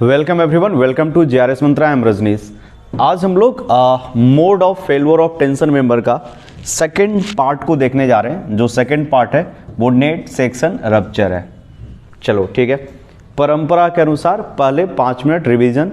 Welcome everyone, welcome to JRS Mantra. I am Rajnish. आज हम लोग mode of failure of tension member का second part को देखने जा रहे हैं। जो सेकंड पार्ट है वो नेट सेक्शन रप्चर है। चलो ठीक है। परंपरा के अनुसार पहले 5 मिनट रिवीजन,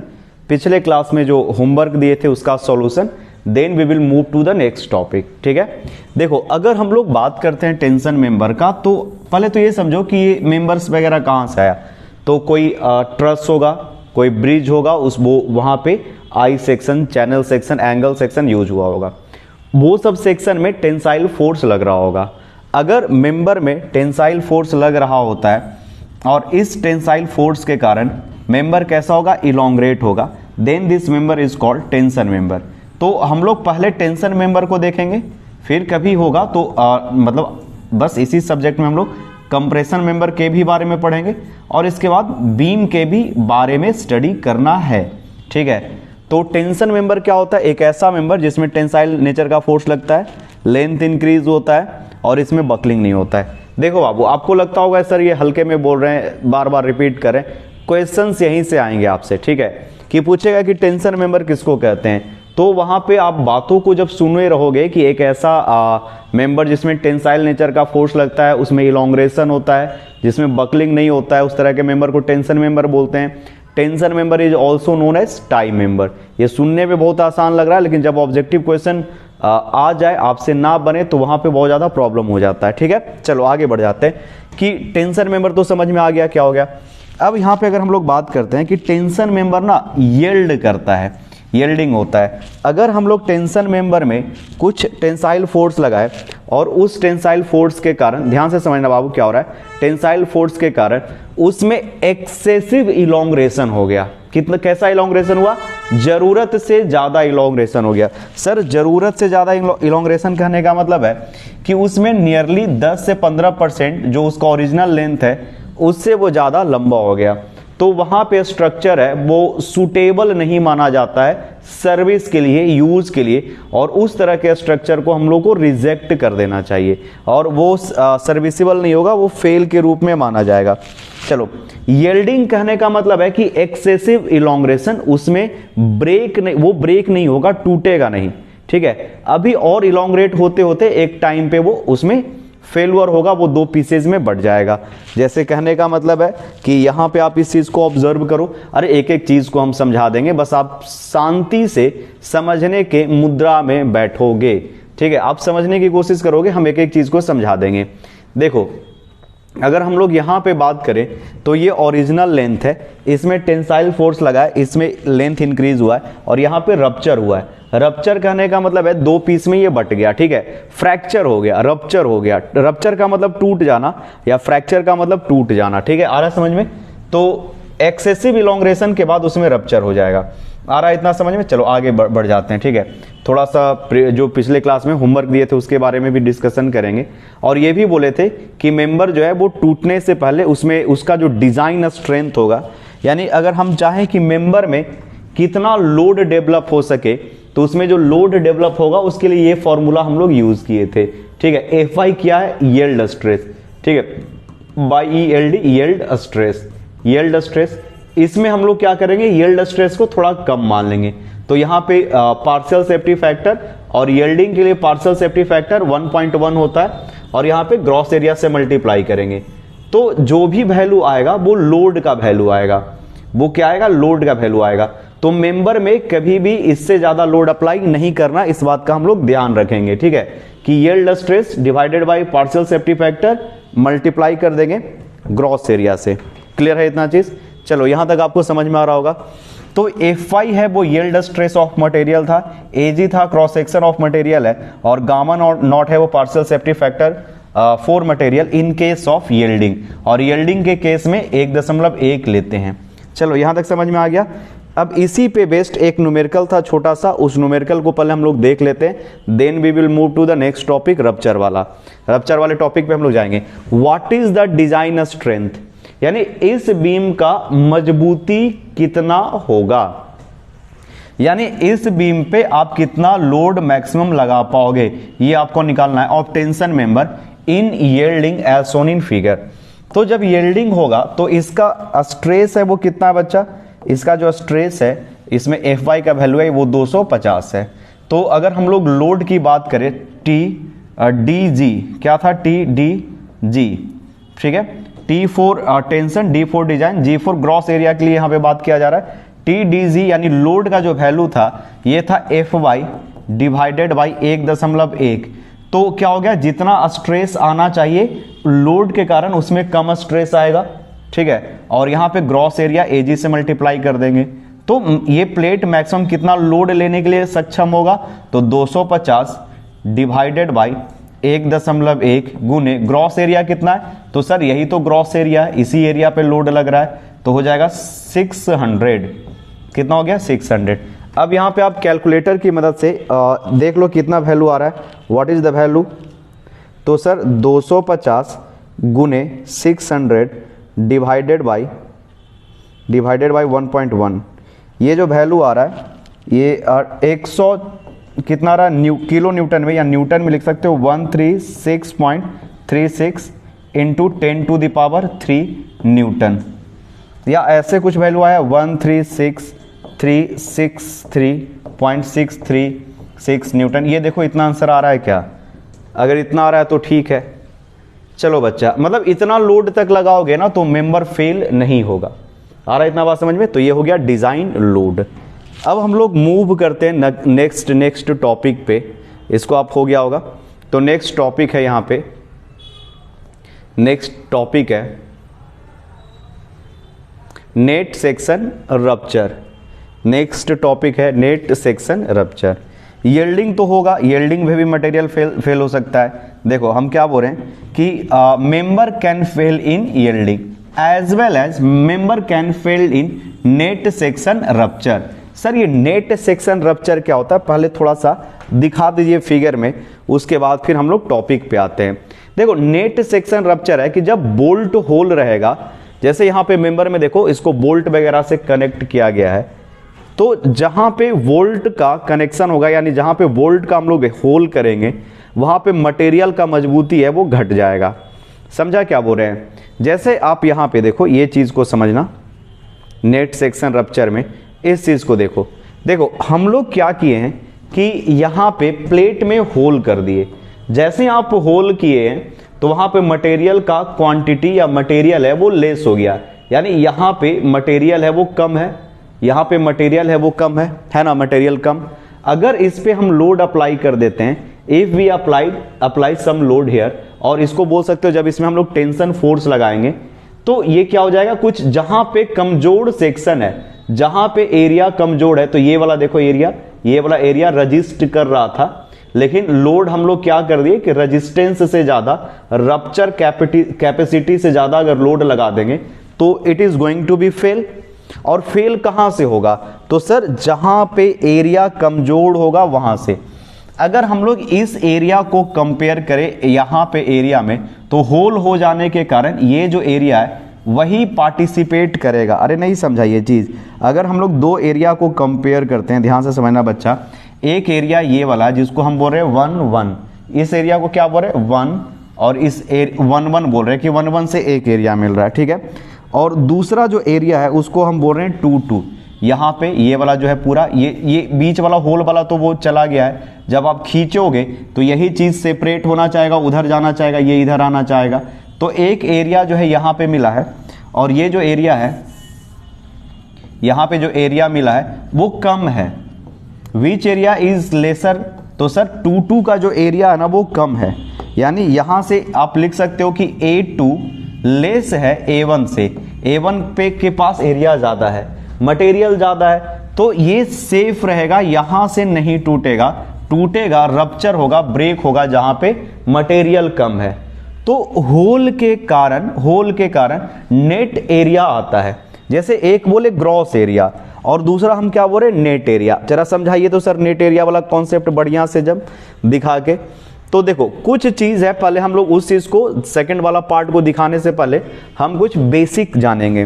पिछले क्लास में जो होमवर्क दिए थे उसका solution, then we will move to the next topic. ठीक है। देखो, अगर हम लोग बात करते हैं टेंशन मेंबर का, तो पहले तो ये समझो कि ये मेंबर्स वगैरह कहाँ से आया। तो कोई ट्रस होगा, कोई ब्रिज होगा, उस वो वहां पे I section, channel section, angle section use हुआ होगा। वो सब सेक्शन में टेंसाइल फोर्स लग रहा होगा। अगर मेंबर में टेंसाइल फोर्स लग रहा होता है और इस टेंसाइल फोर्स के कारण मेंबर कैसा होगा, इलोंग्रेट होगा, then this member is called tension member. तो हम लोग पहले टेंशन मेंबर को देखेंगे, फिर कभी होगा तो मतलब बस इसी सब्जेक्ट में हम लोग कंप्रेशन मेंबर के भी बारे में पढ़ेंगे और इसके बाद बीम के भी बारे में स्टडी करना है। ठीक है। तो टेंशन मेंबर क्या होता है? एक ऐसा मेंबर जिसमें टेंसाइल नेचर का फोर्स लगता है, लेंथ इंक्रीज होता है और इसमें बकलिंग नहीं होता है। देखो बाबू, आपको लगता होगा सर ये हल्के में बोल रहे हैं, बार बार रिपीट करें। क्वेश्चंस यहीं से आएंगे आपसे। ठीक है, कि पूछेगा कि टेंशन मेंबर किसको कहते हैं, तो वहां पे आप बातों को जब सुने रहोगे कि एक ऐसा मेंबर जिसमें टेंसाइल नेचर का फोर्स लगता है, उसमें इलोंग्रेशन होता है, जिसमें बकलिंग नहीं होता है, उस तरह के मेंबर को टेंशन मेंबर बोलते हैं। Tension member is also known as tie member. ये सुनने में बहुत आसान लग रहा है, लेकिन जब ऑब्जेक्टिव क्वेश्चन आ जाए, आपसे ना बने, तो वहां पे बहुत ज्यादा प्रॉब्लम हो जाता है। ठीक है, चलो आगे बढ़ जाते हैं कि टेंशन मेंबर तो समझ में आ गया क्या हो गया। अब यहां पे अगर हम लोग बात करते हैं कि टेंशन मेंबर ना यील्ड करता है, यील्डिंग होता है। अगर हम लोग टेंशन मेंबर में कुछ टेंसाइल फोर्स लगाए और उस टेंसाइल फोर्स के कारण, ध्यान से समझना बाबू क्या हो रहा है, टेंसाइल फोर्स के कारण उसमें एक्सेसिव इलोंग्रेशन हो गया। कितना, कैसा इलोंग्रेशन हुआ? जरूरत से ज्यादा इलोंग्रेशन हो गया। सर जरूरत से ज्यादा इलोंग्रेशन कहने का मतलब है कि उसमें नियरली 10 से 15% जो उसका ओरिजिनल लेंथ है उससे वो ज्यादा लंबा हो गया। तो वहां पे स्ट्रक्चर है वो सुटेबल नहीं माना जाता है सर्विस के लिए, यूज के लिए, और उस तरह के स्ट्रक्चर को हम लोग को रिजेक्ट कर देना चाहिए और वो सर्विसेबल नहीं होगा, वो फेल के रूप में माना जाएगा। चलो, यील्डिंग कहने का मतलब है कि एक्सेसिव इलोंग्रेशन, उसमें ब्रेक नहीं, वो ब्रेक नहीं होगा, टूटेगा नहीं। ठीक है, अभी और इलोंग्रेट होते होते एक टाइम पे वो उसमें फेलुअर होगा, वो 2 पीसेज में बढ़ जाएगा। जैसे कहने का मतलब है कि यहां पे आप इस चीज को ऑब्जर्व करो। अरे एक एक चीज को हम समझा देंगे, बस आप शांति से समझने के मुद्रा में बैठोगे। ठीक है, आप समझने की कोशिश करोगे, हम एक एक चीज को समझा देंगे। देखो, अगर हम लोग यहाँ पे बात करें तो ये ओरिजिनल लेंथ है, इसमें टेंसाइल फोर्स लगा है, इसमें लेंथ इंक्रीज हुआ है और यहाँ पे रप्चर हुआ है। रप्चर कहने का मतलब है 2 पीस में ये बट गया। ठीक है, फ्रैक्चर हो गया, रप्चर हो गया। रप्चर का मतलब टूट जाना या फ्रैक्चर का मतलब टूट जाना। ठीक है, आ रहा है समझ में? तो एक्सेसिव इलोंग्रेशन के बाद उसमें रप्चर हो जाएगा। आ रहा है इतना समझ में? चलो आगे बढ़ जाते हैं। ठीक है, थोड़ा सा जो पिछले क्लास में होमवर्क दिए थे उसके बारे में भी डिस्कशन करेंगे और ये भी बोले थे कि मेंबर जो है वो टूटने से पहले उसमें उसका जो डिजाइन स्ट्रेंथ होगा, यानी अगर हम चाहें कि मेंबर में कितना लोड डेवलप हो सके तो उसमें जो लोड डेवलप होगा उसके लिए ये फॉर्मूला हम लोग यूज किए थे। ठीक है, एफआई क्या है? Yield stress. ठीक है, by ELD, yield stress, yield stress. इसमें हम लोग क्या करेंगे, यील्ड स्ट्रेस को थोड़ा कम मान लेंगे। तो यहाँ पे पार्शियल सेफ्टी फैक्टर और यील्डिंग के लिए पार्शियल सेफ्टी फैक्टर 1.1 होता है और यहाँ पे ग्रॉस एरिया से मल्टीप्लाई करेंगे तो जो भी वैल्यू आएगा वो लोड का वैल्यू आएगा। वो क्या आएगा? लोड का वैल्यू आएगा। तो मेंबर में कभी भी इससे ज्यादा लोड अप्लाई नहीं करना, इस बात का हम लोग ध्यान रखेंगे। ठीक है, कि yield stress divided by partial safety factor multiply कर देंगे ग्रॉस एरिया से। क्लियर है इतना चीज? चलो यहां तक आपको समझ में आ रहा होगा। तो Fi है वो यील्ड स्ट्रेस ऑफ मटेरियल था, Ag था क्रॉस सेक्शन ऑफ मटेरियल है और गामा नॉट है वो partial safety factor for material in case of yielding, और यील्डिंग के केस में 1.1 लेते हैं। चलो यहां तक समझ में आ गया। अब इसी पे बेस्ड एक न्यूमेरिकल था छोटा सा, उस न्यूमेरिकल को पहले हम लोग देख लेते हैं, then we will move to the next topic, rupture वाला। रप्चर वाले टॉपिक पे हम लोग जाएंगे। What is the design strength, यानी इस बीम का मजबूती कितना होगा, यानी इस बीम पे आप कितना लोड मैक्सिमम लगा पाओगे, ये आपको निकालना है, of tension member in yielding as shown in figure. तो जब यील्डिंग होगा तो इसका स्ट्रेस है वो कितना है बच्चा? इसका जो स्ट्रेस है इसमें Fy का वैल्यू है वो 250 है। तो अगर हम लोग लोड की बात करें TDG क्या था, TDG, ठीक है, T for tension, D for design, G for gross area के लिए यहाँ पे बात किया जा रहा है। TDG यानी लोड का जो वैल्यू था ये था Fy डिवाइडेड बाई 1.1। तो क्या हो गया, जितना स्ट्रेस आना चाहिए लोड के कारण उसमें कम स्ट्रेस आएगा, ठीक है, और यहाँ पे ग्रॉस एरिया Ag से मल्टीप्लाई कर देंगे। तो ये प्लेट मैक्सिमम कितना लोड लेने के लिए सक्षम होगा, तो 250 डिवाइडेड बाई 1.1 गुने ग्रॉस एरिया कितना है, तो सर यही तो ग्रॉस एरिया है, इसी एरिया पे लोड लग रहा है, तो हो जाएगा 600। कितना हो गया, 600। अब यहाँ पे आप कैलकुलेटर की मदद से देख लो कितना वैल्यू आ रहा है, व्हाट इज द वैल्यू। तो सर 250 गुने 600 डिवाइडेड बाई 1.1, ये जो वैल्यू आ रहा है ये 100 कितना आ रहा है किलो न्यूटन में, या न्यूटन में लिख सकते हो 136.36 इंटू 10⁻³ न्यूटन, या ऐसे कुछ वैल्यू आया 136,363.636 न्यूटन। ये देखो इतना आंसर आ रहा है क्या, अगर इतना आ रहा है तो ठीक है। चलो बच्चा, मतलब इतना लोड तक लगाओगे ना तो मेंबर फेल नहीं होगा। आ रहा है इतना बात समझ में। तो ये हो गया डिजाइन लोड। अब हम लोग मूव करते हैं नेक्स्ट टॉपिक पे। इसको आप हो गया होगा। तो नेक्स्ट टॉपिक है, यहाँ पे नेक्स्ट टॉपिक है net section rupture. Next topic है नेट सेक्शन रप्चर। यील्डिंग तो होगा, यील्डिंग में भी मटेरियल फेल हो सकता है। देखो हम क्या बोल रहे हैं कि member can fail in yielding as well as member can fail in net section rupture. Sir ये नेट सेक्शन रप्चर क्या होता है, पहले थोड़ा सा दिखा दीजिए फिगर में, उसके बाद फिर हम लोग टॉपिक पे आते हैं। देखो नेट सेक्शन रप्चर है कि जब बोल्ट होल रहेगा, जैसे यहां पे मेंबर में देखो इसको बोल्ट वगैरह से कनेक्ट किया गया है, तो जहां पे वोल्ट का कनेक्शन होगा यानी जहां पे वोल्ट का हम लोग होल करेंगे वहां पे मटेरियल का मजबूती है वो घट जाएगा। समझा क्या बोल रहे हैं। जैसे आप यहां पे देखो, ये चीज को समझना, नेट सेक्शन रप्चर में इस चीज को देखो। देखो हम लोग क्या किए हैं कि यहां पे प्लेट में होल कर दिए। जैसे आप होल किए हैं तो वहां पे मटेरियल का क्वांटिटी या मटेरियल है वो लेस हो गया, यानी यहां पे मटेरियल है वो कम है, यहां पे मटेरियल है वो कम है ना, मटेरियल कम। अगर इस पे हम लोड अप्लाई कर देते हैं, if we apply some load here, और इसको बोल सकते हो जब इसमें हम लोग टेंशन फोर्स लगाएंगे तो ये क्या हो जाएगा, कुछ जहां पे कमजोर सेक्शन है, जहां पे एरिया कमजोर है, तो ये वाला देखो एरिया, ये वाला एरिया रजिस्ट कर रहा था, लेकिन लोड हम लोग क्या कर दिए कि रेजिस्टेंस से ज्यादा, रप्चर कैपेसिटी से ज्यादा अगर लोड लगा देंगे तो it is going to be fail. और फेल कहां से होगा, तो सर जहां पे एरिया कमजोर होगा वहां से। अगर हम लोग इस एरिया को कंपेयर करें यहां पे एरिया में, तो होल हो जाने के कारण ये जो एरिया है वही पार्टिसिपेट करेगा। अरे नहीं समझा ये चीज। अगर हम लोग दो एरिया को कंपेयर करते हैं, ध्यान से समझना बच्चा, एक एरिया ये वाला जिसको हम बोल रहे हैं 1-1, इस एरिया को क्या बोल रहे हैं 1, और इस 1-1 बोल रहे हैं कि 1-1 से एक एरिया मिल रहा है, ठीक है। और दूसरा जो एरिया है उसको हम बोल रहे हैं 2-2। यहाँ पे ये वाला जो है पूरा, ये बीच वाला होल वाला तो वो चला गया है, जब आप खींचोगे तो यही चीज सेपरेट होना चाहेगा, उधर जाना चाहेगा, ये इधर आना चाहेगा। तो एक एरिया जो है यहाँ पे मिला है, और ये जो एरिया है यहाँ पे जो एरिया मिला है वो कम है। विच एरिया इज लेसर, तो सर 2-2 का जो एरिया है ना वो कम है, यानी यहां से आप लिख सकते हो कि A2 लेस है A1 से। A1 पे के पास एरिया ज्यादा है, मटेरियल ज्यादा है, तो ये सेफ रहेगा, यहां से नहीं टूटेगा, टूटेगा रप्चर होगा, ब्रेक होगा जहां पे मटेरियल कम है। तो होल के कारण नेट एरिया आता है। जैसे एक बोले ग्रॉस एरिया और दूसरा हम क्या बोल रहे नेट एरिया। जरा समझाइए तो सर नेट एरिया वाला कॉन्सेप्ट बढ़िया से जब दिखा के। तो देखो कुछ चीज है, पहले हम लोग उस चीज को, सेकंड वाला पार्ट को दिखाने से पहले हम कुछ बेसिक जानेंगे।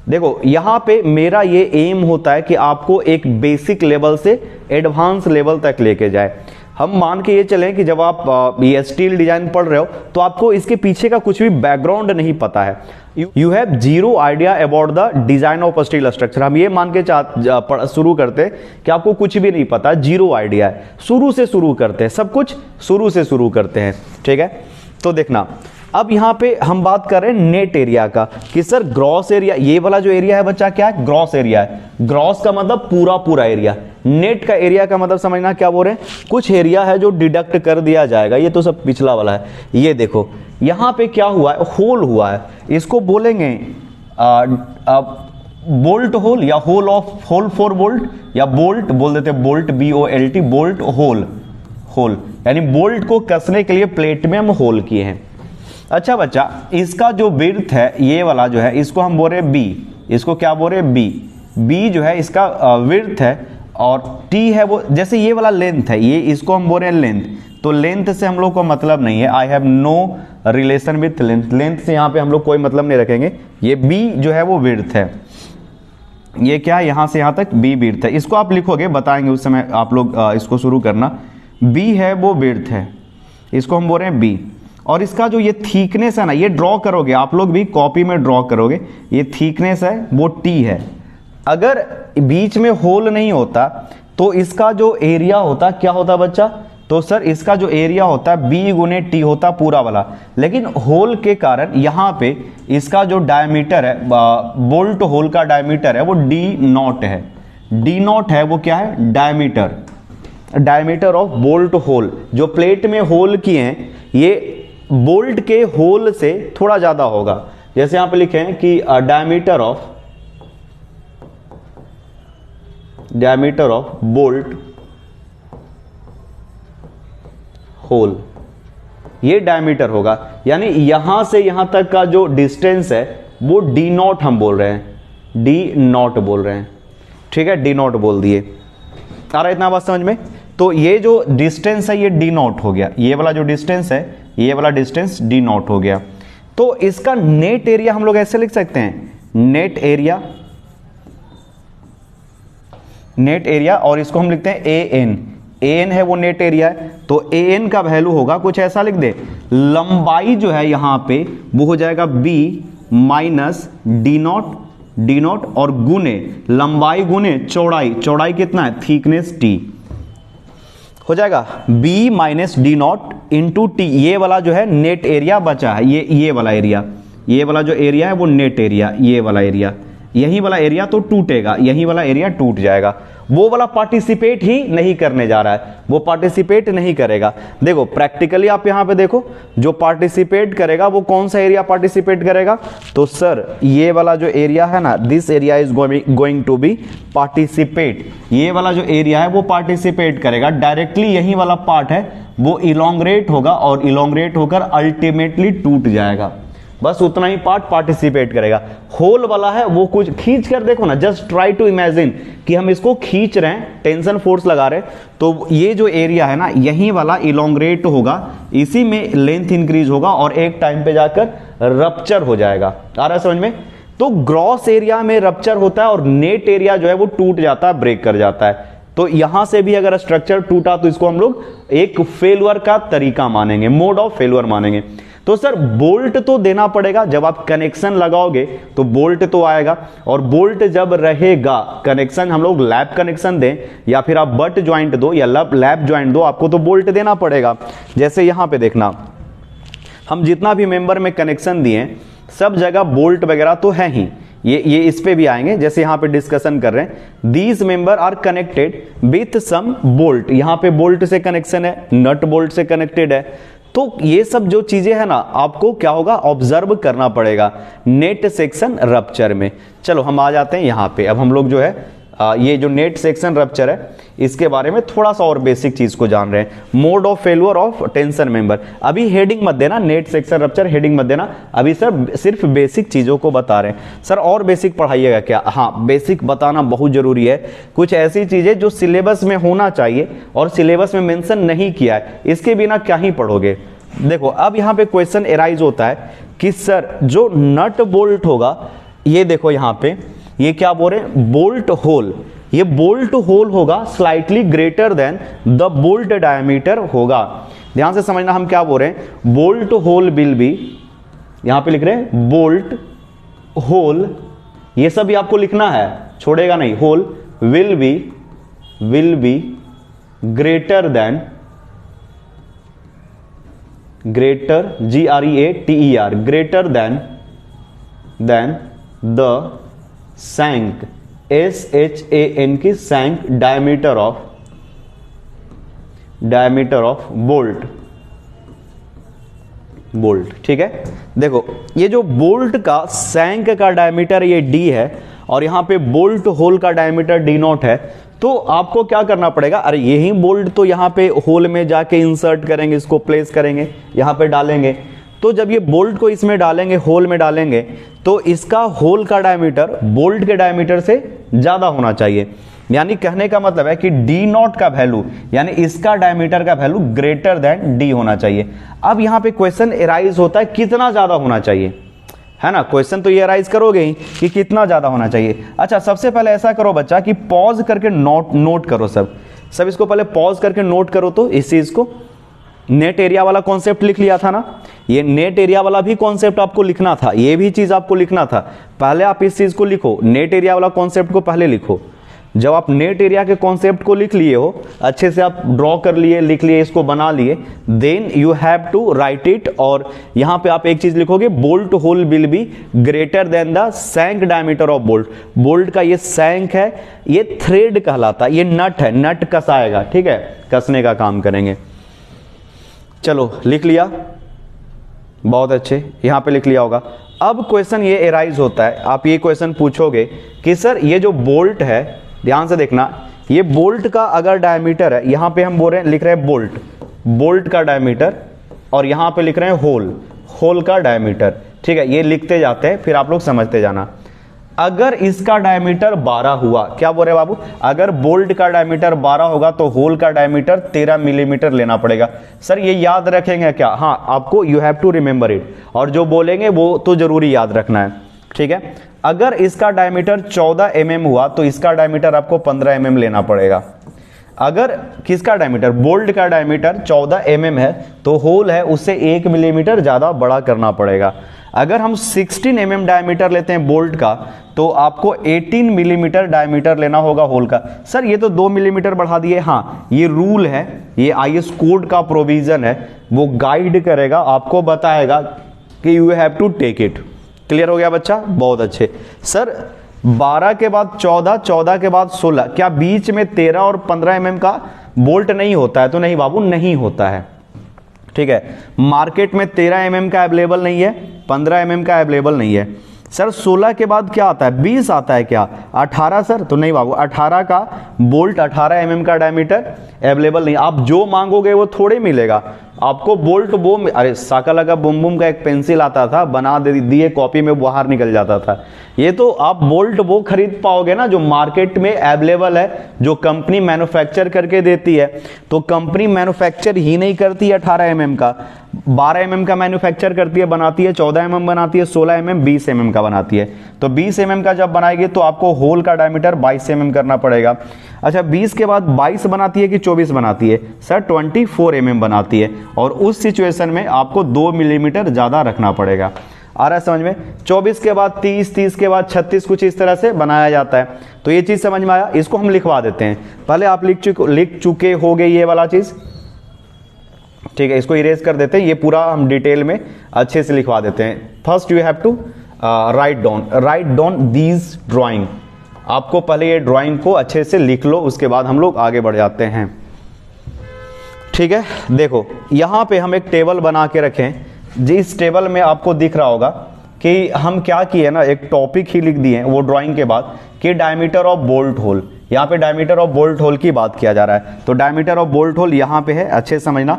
देखो यहां पे मेरा ये एम होता है कि आपको एक बेसिक लेवल से एडवांस लेवल तक लेके जाए। हम मान के ये चलें कि जब आप ये स्टील डिजाइन पढ़ रहे हो तो आपको इसके पीछे का कुछ भी बैकग्राउंड नहीं पता है, you have zero idea about the design of steel structure. हम ये मान के शुरू करते हैं कि आपको कुछ भी नहीं पता, जीरो आइडिया है, शुरू से शुरू करते हैं, सब कुछ शुरू से शुरू करते हैं, ठीक है। तो देखना, अब यहां पे हम बात कर रहे हैं नेट एरिया का कि सर ग्रॉस एरिया, ये वाला जो एरिया है बच्चा क्या है, ग्रॉस एरिया है। ग्रॉस का मतलब पूरा पूरा एरिया, नेट का एरिया का मतलब समझना क्या बोल रहे हैं, कुछ एरिया है जो डिडक्ट कर दिया जाएगा, ये तो सब पिछला वाला है। ये देखो यहां पे क्या हुआ है, होल हुआ है, इसको बोलेंगे बोल्ट होल या hole of hole for bolt, या बोल्ट बोल देते, bolt BOLT, bolt hole, hole यानी बोल्ट को कसने के लिए प्लेट में हम होल किए हैं। अच्छा बच्चा, इसका जो विड्थ है ये वाला जो है, इसको हम बोल रहे हैं बी, इसको क्या बोल रहे हैं बी, बी जो है इसका विड्थ है, और टी है वो, जैसे ये वाला लेंथ है, ये इसको हम बोल रहे हैं लेंथ, तो लेंथ से हम लोग को मतलब नहीं है, I have no relation with length, length से यहाँ पे हम लोग कोई मतलब नहीं रखेंगे। ये बी जो है वो विड्थ है, ये क्या है, यहां से यहां तक बी विड्थ है, इसको आप लिखोगे, बताएंगे उस समय आप लोग इसको शुरू करना। बी है वो विड्थ है, इसको हम बोल रहे हैं बी, और इसका जो ये थिकनेस है ना, ये ड्रॉ करोगे आप लोग भी, कॉपी में ड्रॉ करोगे, ये थिकनेस है वो टी है। अगर बीच में होल नहीं होता तो इसका जो एरिया होता क्या होता बच्चा, तो सर इसका जो एरिया होता बी गुने टी होता पूरा वाला, लेकिन होल के कारण यहां पे इसका जो डायमीटर है, बोल्ट होल का डायमीटर है वो D0 है, D0 है वो क्या है, diameter, diameter of bolt hole. जो प्लेट में होल किए हैं ये बोल्ट के होल से थोड़ा ज्यादा होगा, जैसे यहां पे लिखे हैं कि डायमीटर ऑफ बोल्ट होल, ये डायमीटर होगा, यानी यहां से यहां तक का जो डिस्टेंस है वो D0 हम बोल रहे हैं, D0 बोल रहे हैं, ठीक है, D0 बोल दिए। आ रहा है इतना बात समझ में। तो ये जो डिस्टेंस है ये D0 हो गया, ये वाला जो डिस्टेंस है, ये वाला डिस्टेंस D0 हो गया। तो इसका नेट एरिया हम लोग ऐसे लिख सकते हैं, नेट एरिया, नेट एरिया, और इसको हम लिखते हैं AN, AN है वो नेट एरिया है, तो AN का वैल्यू होगा कुछ ऐसा लिख दे, लंबाई जो है यहां पे वो हो जाएगा B माइनस D0 और गुने लंबाई गुने चौड़ाई, चौड़ाई कितना है, थिकनेस T हो जाएगा, B minus D0 into T, ये वाला जो है नेट एरिया बचा है, ये वाला एरिया, ये वाला जो एरिया है वो नेट एरिया, ये वाला एरिया, यही वाला एरिया तो टूटेगा, यही वाला एरिया टूट जाएगा, वो वाला पार्टिसिपेट ही नहीं करने जा रहा है, वो पार्टिसिपेट नहीं करेगा। देखो प्रैक्टिकली आप यहां पे देखो, जो पार्टिसिपेट करेगा वो कौन सा एरिया पार्टिसिपेट करेगा, तो सर ये वाला जो एरिया है ना, this area is going to be participate, ये वाला जो एरिया है वो पार्टिसिपेट करेगा डायरेक्टली, यही वाला पार्ट है वो इलोंग्रेट होगा, और इलोंग्रेट होकर अल्टीमेटली टूट जाएगा, बस उतना ही पार्ट पार्टिसिपेट करेगा। होल वाला है वो कुछ खींच कर देखो ना, जस्ट ट्राई टू इमेजिन कि हम इसको खींच रहे हैं, टेंशन फोर्स लगा रहे हैं, तो ये जो एरिया है ना यही वाला इलोंग्रेट होगा, इसी में लेंथ इंक्रीज होगा और एक टाइम पे जाकर रप्चर हो जाएगा। आ रहा है समझ में। तो ग्रॉस एरिया में रप्चर होता है और नेट एरिया जो है वो टूट जाता है, ब्रेक कर जाता है। तो यहां से भी अगर स्ट्रक्चर टूटा तो इसको हम लोग एक फेलुअर का तरीका मानेंगे, मोड ऑफ फेलुअर मानेंगे। तो सर बोल्ट तो देना पड़ेगा, जब आप कनेक्शन लगाओगे तो बोल्ट तो आएगा, और बोल्ट जब रहेगा, कनेक्शन हम लोग लैप कनेक्शन दें या फिर आप बट ज्वाइंट दो या लैप ज्वाइंट दो, आपको तो बोल्ट देना पड़ेगा। जैसे यहां पे देखना, हम जितना भी मेंबर में कनेक्शन दिए सब जगह बोल्ट वगैरह तो है ही, ये इस पे भी आएंगे, जैसे यहां पे डिस्कशन कर रहे हैं, these member are connected with some bolt, यहां पे बोल्ट से कनेक्शन है, नट बोल्ट से कनेक्टेड है। तो ये सब जो चीजें है ना आपको क्या होगा, ऑब्जर्व करना पड़ेगा नेट सेक्शन रप्चर में। चलो हम आ जाते हैं यहां पे। अब हम लोग जो है ये जो नेट सेक्शन रप्चर है इसके बारे में थोड़ा सा और बेसिक चीज को जान रहे हैं, mode of failure of tension member. अभी हेडिंग मत देना, नेट सेक्शन रप्चर हेडिंग मत देना, अभी सर सिर्फ बेसिक चीजों को बता रहे हैं। सर और बेसिक पढ़ाइएगा क्या? हाँ, बेसिक बताना बहुत जरूरी है, कुछ ऐसी चीजें जो सिलेबस में होना चाहिए और सिलेबस में मेंशन नहीं किया है, इसके बिना क्या ही पढ़ोगे। देखो अब यहां पे क्वेश्चन एराइज होता है कि सर जो नट बोल्ट होगा, ये देखो यहां पे ये क्या बोल रहे हैं, बोल्ट होल, ये बोल्ट होल होगा slightly greater than the bolt diameter होगा। ध्यान से समझना हम क्या बोल रहे हैं, बोल्ट होल विल बी, यहां पे लिख रहे हैं बोल्ट होल, ये सब भी आपको लिखना है, छोड़ेगा नहीं, hole will be greater than, greater GREATER greater than the shank SHAN की सैंक डायमीटर ऑफ बोल्ट। ठीक है, देखो ये जो बोल्ट का सैंक का डायमीटर ये D है और यहां पे बोल्ट होल का डायमीटर D0 है, तो आपको क्या करना पड़ेगा, अरे यही बोल्ट तो यहां पे होल में जाके इंसर्ट करेंगे, इसको प्लेस करेंगे, यहां पे डालेंगे, तो जब ये बोल्ट को इसमें डालेंगे, होल में डालेंगे, तो इसका होल का डायमीटर बोल्ट के डायमीटर से ज्यादा होना चाहिए। यानी कहने का मतलब है कि D0 का वैल्यू, यानी इसका डायमीटर का वैल्यू ग्रेटर देन D होना चाहिए। अब यहां पे क्वेश्चन एराइज होता है कितना ज्यादा होना चाहिए, है ना, क्वेश्चन तो ये एराइज करोगे ही कि कितना ज्यादा होना चाहिए। अच्छा, सबसे पहले ऐसा करो बच्चा कि पॉज करके नोट करो, सब इसको पहले पॉज करके नोट करो। तो इस चीज को नेट एरिया वाला कॉन्सेप्ट लिख लिया था ना, ये नेट एरिया वाला भी कॉन्सेप्ट आपको लिखना था, ये भी चीज आपको लिखना था। पहले आप इस चीज को लिखो, नेट एरिया वाला कॉन्सेप्ट को पहले लिखो। जब आप नेट एरिया के कॉन्सेप्ट को लिख लिए हो, अच्छे से आप ड्रॉ कर लिए, लिख लिए, इसको बना लिए, then you have to write it. और यहां पे आप एक चीज लिखोगे, bolt hole will be greater than the shank diameter of bolt. Bolt का ये सैंक है, ये थ्रेड कहलाता है, ये नट है, नट कसाएगा, ठीक है, कसने का काम करेंगे। चलो लिख लिया, बहुत अच्छे, यहां पे लिख लिया होगा। अब क्वेश्चन ये एराइज होता है, आप ये क्वेश्चन पूछोगे कि सर ये जो बोल्ट है, ध्यान से देखना, ये बोल्ट का अगर डायमीटर है, यहां पे हम बोल रहे हैं, लिख रहे हैं बोल्ट का डायमीटर, और यहां पे लिख रहे हैं होल का डायमीटर। ठीक है, ये लिखते जाते हैं, फिर आप लोग समझते जाना। अगर इसका डायमीटर 12 हुआ, क्या बोल रहे बाबू, अगर बोल्ट का डायमीटर 12 होगा तो होल का डायमीटर 13 मिलीमीटर लेना पड़ेगा। सर ये याद रखेंगे क्या? हाँ, आपको you have to remember it, और जो बोलेंगे वो तो जरूरी याद रखना है। ठीक है, अगर इसका डायमीटर 14 mm हुआ तो इसका डायमीटर आपको 15 mm लेना पड़ेगा। अगर किसका डायमीटर, बोल्ट का डायमीटर 14 mm है तो होल है उससे 1 मिलीमीटर ज्यादा बड़ा करना पड़ेगा। अगर हम 16 mm डायमीटर लेते हैं बोल्ट का तो आपको 18 मिलीमीटर डायमीटर लेना होगा होल का। सर ये तो 2 मिलीमीटर बढ़ा दिए। हाँ, ये रूल है, ये IS कोड का प्रोविजन है, वो गाइड करेगा, आपको बताएगा कि you have to take it. Clear हो गया बच्चा? बहुत अच्छे। सर 12 के बाद 14, 14 के बाद 16, क्या बीच में 13 और 15 mm का बोल्ट नहीं होता है? तो नहीं बाबू, नहीं होता है। ठीक है, मार्केट में 13 mm का अवेलेबल नहीं है, 15 mm का अवेलेबल नहीं है। सर 16 के बाद क्या आता है? 20 आता है क्या? 18? सर तो नहीं बाबू, 18 का बोल्ट, 18 mm का डायमीटर अवेलेबल नहीं। आप जो मांगोगे वो थोड़े मिलेगा आपको। बोल्ट वो, अरे साका लगा बुम बुम का एक पेंसिल आता था, बना दिए कॉपी में, बाहर निकल जाता था। ये तो आप बोल्ट वो खरीद पाओगे ना जो मार्केट में अवेलेबल है, जो कंपनी मैन्युफैक्चर करके देती है। तो कंपनी मैन्युफैक्चर ही नहीं करती है 18 mm का, 12 mm का मैन्युफैक्चर करती है, बनाती है, 14 mm बनाती है, 16 mm, 20 mm का बनाती है। तो 20 mm का जब बनाएगी तो आपको होल का डायमीटर 22 mm करना पड़ेगा। अच्छा, 20 के बाद 22 बनाती है कि 24 बनाती है? सर 24 mm बनाती है, और उस सिचुएशन में आपको 2 मिलीमीटर ज्यादा रखना पड़ेगा। आ रहा है समझ में? 24 के बाद 30, 30 के बाद 36, कुछ इस तरह से बनाया जाता है। तो ये चीज समझ में आया? इसको हम लिखवा देते हैं, पहले आप लिख चुके हो गए ये वाला चीज। ठीक है, इसको इरेज कर देते हैं, ये पूरा हम डिटेल में अच्छे से लिखवा देते हैं। First you have to write down these drawing. आपको पहले ये ड्राइंग को अच्छे से लिख लो, उसके बाद हम लोग आगे बढ़ जाते हैं। ठीक है, देखो यहां पे हम एक टेबल बना के रखें। जिस टेबल में आपको दिख रहा होगा कि हम क्या किए ना, एक टॉपिक ही लिख दिए वो ड्राइंग के बाद कि डायमीटर ऑफ बोल्ट होल। यहाँ पे डायमीटर ऑफ बोल्ट होल की बात किया जा रहा है, तो डायमीटर ऑफ बोल्ट होल यहाँ पे है, अच्छे समझना।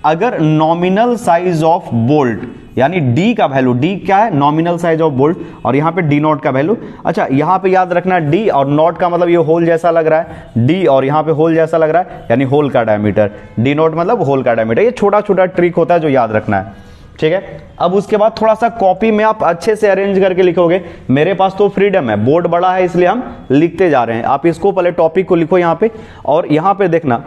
अगर नॉमिनल साइज ऑफ बोल्ट, यानी डी का वैल्यू, डी क्या है? नॉमिनल साइज ऑफ बोल्ट, और यहाँ पे डी नॉट का वैल्यू। अच्छा, यहाँ पे याद रखना डी और नॉट का मतलब ये होल जैसा लग रहा है, डी और यहाँ पे होल जैसा लग रहा है, यानी होल का डायमीटर। डी नॉट मतलब होल का डायमीटर। ये छोटा छोटा ट्रिक होता है जो याद रखना है। ठीक है। अब उसके बाद थोड़ा सा कॉपी में आप अच्छे से अरेंज करके लिखोगे। मेरे पास तो फ्रीडम है, बोर्ड बड़ा है इसलिए हम लिखते जा रहे हैं। आप इसको पहले टॉपिक को लिखो यहाँ पे, और यहाँ पे देखना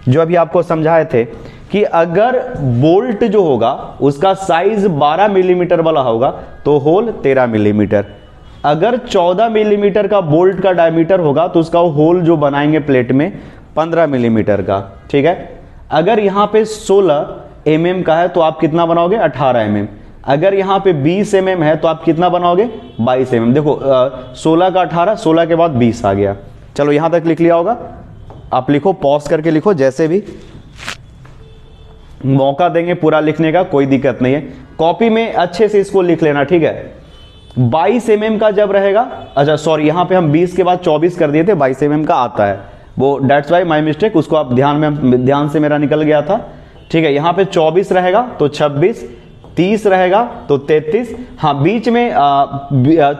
जो अभी आपको समझाए थे कि अगर बोल्ट जो होगा उसका साइज 12 मिलीमीटर वाला होगा तो होल 13 मिलीमीटर। अगर 14 मिलीमीटर का बोल्ट का डायमीटर होगा तो उसका होल जो बनाएंगे प्लेट में 15 मिलीमीटर का, ठीक है। अगर यहाँ पे 16 mm का है तो आप कितना बनाओगे 18 mm। अगर यहाँ पे 20 mm है तो आप कितना बनाओगे 22 mm। देखो 16 का 18, 16 के बाद 20 आ गया। चलो यहां तक लिख लिया होगा। आप लिखो, पॉज करके लिखो, जैसे भी मौका देंगे पूरा लिखने का, कोई दिक्कत नहीं है। कॉपी में अच्छे से इसको लिख लेना, ठीक है। 22 mm का जब रहेगा, अच्छा सॉरी यहां पे हम 20 के बाद 24 कर दिए थे, 22 mm का आता है वो, डेट्स वाई माई मिस्टेक। उसको आप ध्यान से मेरा निकल गया था, ठीक है। यहां पे 24 रहेगा तो 26, 30 रहेगा तो 33। हाँ बीच में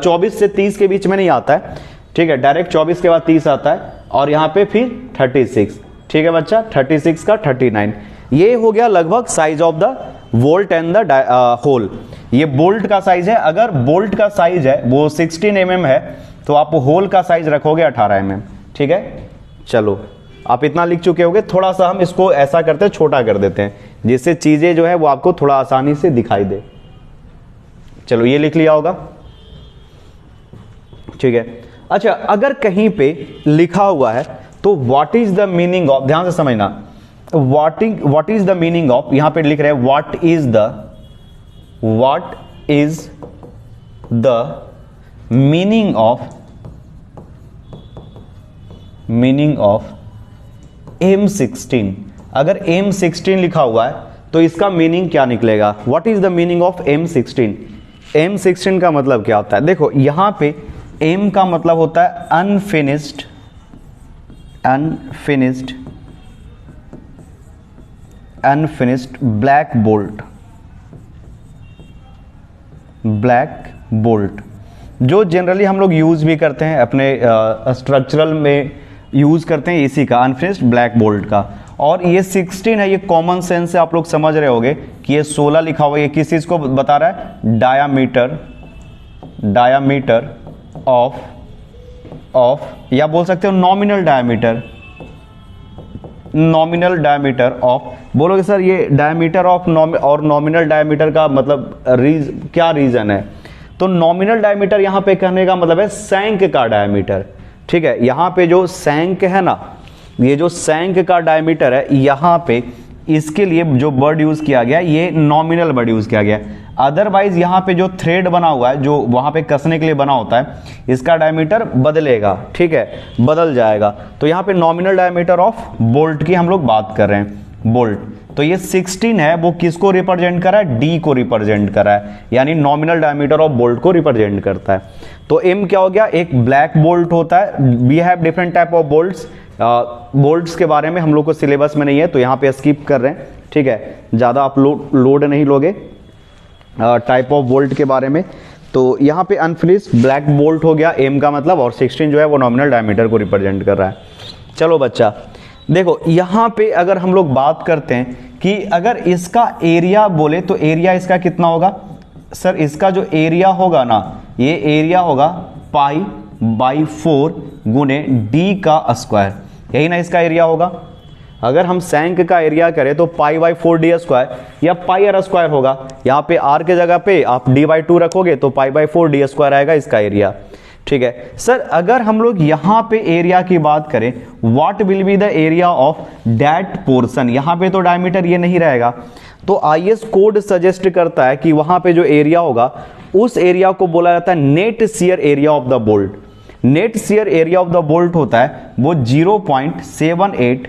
24 से 30 के बीच में नहीं आता है, ठीक है। डायरेक्ट 24 के बाद 30 आता है, और यहां पे फिर 36, ठीक है बच्चा। 36 का 39, ये हो गया लगभग size of the bolt and the hole. ये बोल्ट का साइज है। अगर बोल्ट का साइज है वो 16 mm है तो आप होल का साइज रखोगे 18 mm, ठीक है। चलो आप इतना लिख चुके होगे। थोड़ा सा हम इसको ऐसा करते हैं, छोटा कर देते हैं, जिससे चीजें जो है वो आपको थोड़ा आसानी से दिखाई दे। चलो ये लिख लिया होगा, ठीक है। अच्छा अगर कहीं पे लिखा हुआ है तो what is the meaning of, ध्यान से समझना, what is the meaning of, यहां पे लिख रहे हैं what is the meaning of M16। अगर M16 लिखा हुआ है तो इसका मीनिंग क्या निकलेगा? What is the meaning of M16? M16 का मतलब क्या होता है? देखो यहां पे M का मतलब होता है अनफिनिश्ड ब्लैक बोल्ट, जो जनरली हम लोग यूज भी करते हैं अपने स्ट्रक्चरल में यूज करते हैं इसी का, अनफिनिश्ड ब्लैक बोल्ट का। और ये 16 है, ये कॉमन सेंस से आप लोग समझ रहे होंगे कि ये 16 लिखा हुआ है, ये किस चीज को बता रहा है? डायामीटर ऑफ या बोल सकते हो नॉमिनल डायमीटर ऑफ। बोलोगे सर ये डायमीटर ऑफ और नॉमिनल डायमीटर का मतलब क्या रीजन है? तो नॉमिनल डायमीटर यहां पे कहने का मतलब है सैंक का डायमीटर, ठीक है। यहां पे जो सैंक है ना, ये जो सैंक का डायमीटर है, यहां पे इसके लिए जो वर्ड यूज किया गया ये नॉमिनल वर्ड यूज किया गया। अदरवाइज यहां पे जो थ्रेड बना हुआ है, जो वहां पे कसने के लिए बना होता है, इसका डायमीटर बदलेगा, ठीक है, बदल जाएगा। तो यहां पे नॉमिनल डायमीटर ऑफ बोल्ट की हम लोग बात कर रहे हैं, बोल्ट। तो ये 16 है, वो किसको रिप्रेजेंट कर रहा है? डी को रिप्रेजेंट कर रहा है, यानी नॉमिनल डायमीटर ऑफ बोल्ट को रिप्रेजेंट करता है। तो एम क्या हो गया? एक ब्लैक बोल्ट होता है। We have different type of bolts. Bolts के बारे में हम लोग को सिलेबस में नहीं है तो यहाँ पे स्किप कर रहे हैं, ठीक है। ज़्यादा आप लोड नहीं लोगे टाइप ऑफ बोल्ट के बारे में। तो यहाँ पे अनफिनिश्ड ब्लैक बोल्ट हो गया एम का मतलब, और 16 जो है वो नॉमिनल डायमीटर को रिप्रेजेंट कर रहा है। चलो बच्चा देखो यहाँ पे अगर हम लोग बात करते हैं कि अगर इसका एरिया बोले तो एरिया इसका कितना होगा? सर इसका जो एरिया होगा ना, ये एरिया होगा π/4 गुने डी का स्क्वायर, यही ना इसका एरिया होगा। अगर हम सैंक का एरिया करें तो π/4 डी स्क्वायर या πr स्क्वायर होगा। यहाँ पे r के जगह पे आप d/2 रखोगे तो π/4 डी स्क्वायर आएगा इसका एरिया, ठीक है। सर अगर हम लोग यहाँ पे एरिया की बात करें, what will be the area of that portion? यहाँ पे तो डायमीटर ये नहीं रहेगा, तो IS कोड सजेस्ट करता है कि वहां पे जो एरिया होगा उस एरिया को बोला जाता है net shear area of the bolt. Net shear area of the bolt होता है वो 0.78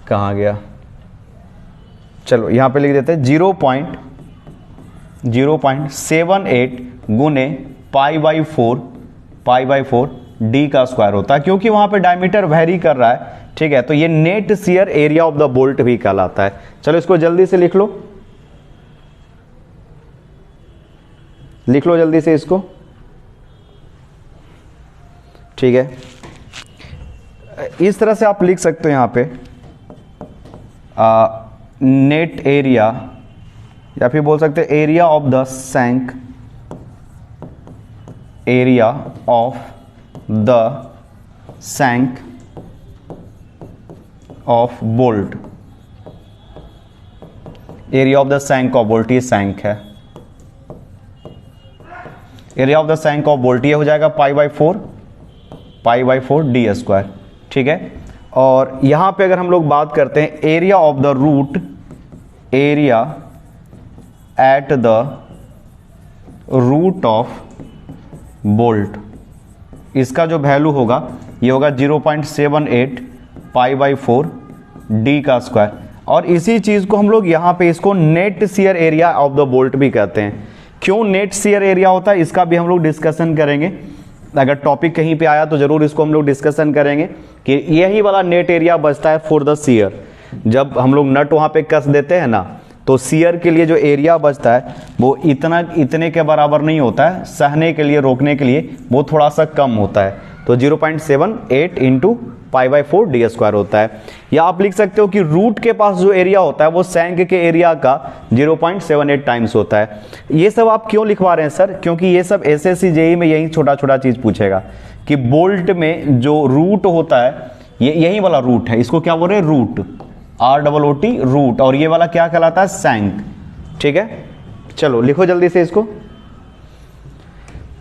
कहां गया, चलो यहां पे लिख देते हैं 0.78 गुने π/4 डी का स्क्वायर होता है, क्योंकि वहां पे डायमीटर वेरी कर रहा है, ठीक है। तो ये net shear area of the bolt भी कहलाता है। चलो इसको जल्दी से लिख लो जल्दी से इसको, ठीक है। इस तरह से आप लिख सकते हो यहाँ पे नेट एरिया, या फिर बोल सकते हैं area of the shank, area of the shank of bolt, area of the shank of bolt, ये सैंक है, area of the shank of bolt ये हो जाएगा pi by four D square, ठीक है। और यहां पे अगर हम लोग बात करते हैं area of the root, area at the root of bolt, इसका जो वैल्यू होगा ये होगा 0.78 पाई बाई 4 डी का स्क्वायर। और इसी चीज को हम लोग यहाँ पे इसको net shear area of the bolt भी कहते हैं। क्यों नेट शियर एरिया होता है इसका भी हम लोग डिस्कशन करेंगे, अगर टॉपिक कहीं पे आया तो जरूर इसको हम लोग डिस्कशन करेंगे कि यही वाला नेट एरिया बचता है फॉर द शियर। जब हम लोग नट वहाँ पे कस देते हैं ना, तो शियर के लिए जो एरिया बचता है वो इतने के बराबर नहीं होता है, सहने के लिए, रोकने के लिए वो थोड़ा सा कम होता है। तो 0.78 into pi by 4 D square होता है। या आप लिख सकते हो कि रूट के पास जो एरिया होता है वो सैंक के एरिया का 0.78 टाइम्स होता है। ये सब आप क्यों लिखवा रहे हैं सर? क्योंकि ये सब एसएससी जेईई में यही छोटा छोटा चीज पूछेगा कि बोल्ट में जो रूट होता है ये यही वाला रूट है, इसको क्या बोल रहे हैं? रूट, ROOT रूट, और ये वाला क्या कहलाता है? सैंक, ठीक है। चलो लिखो जल्दी से इसको।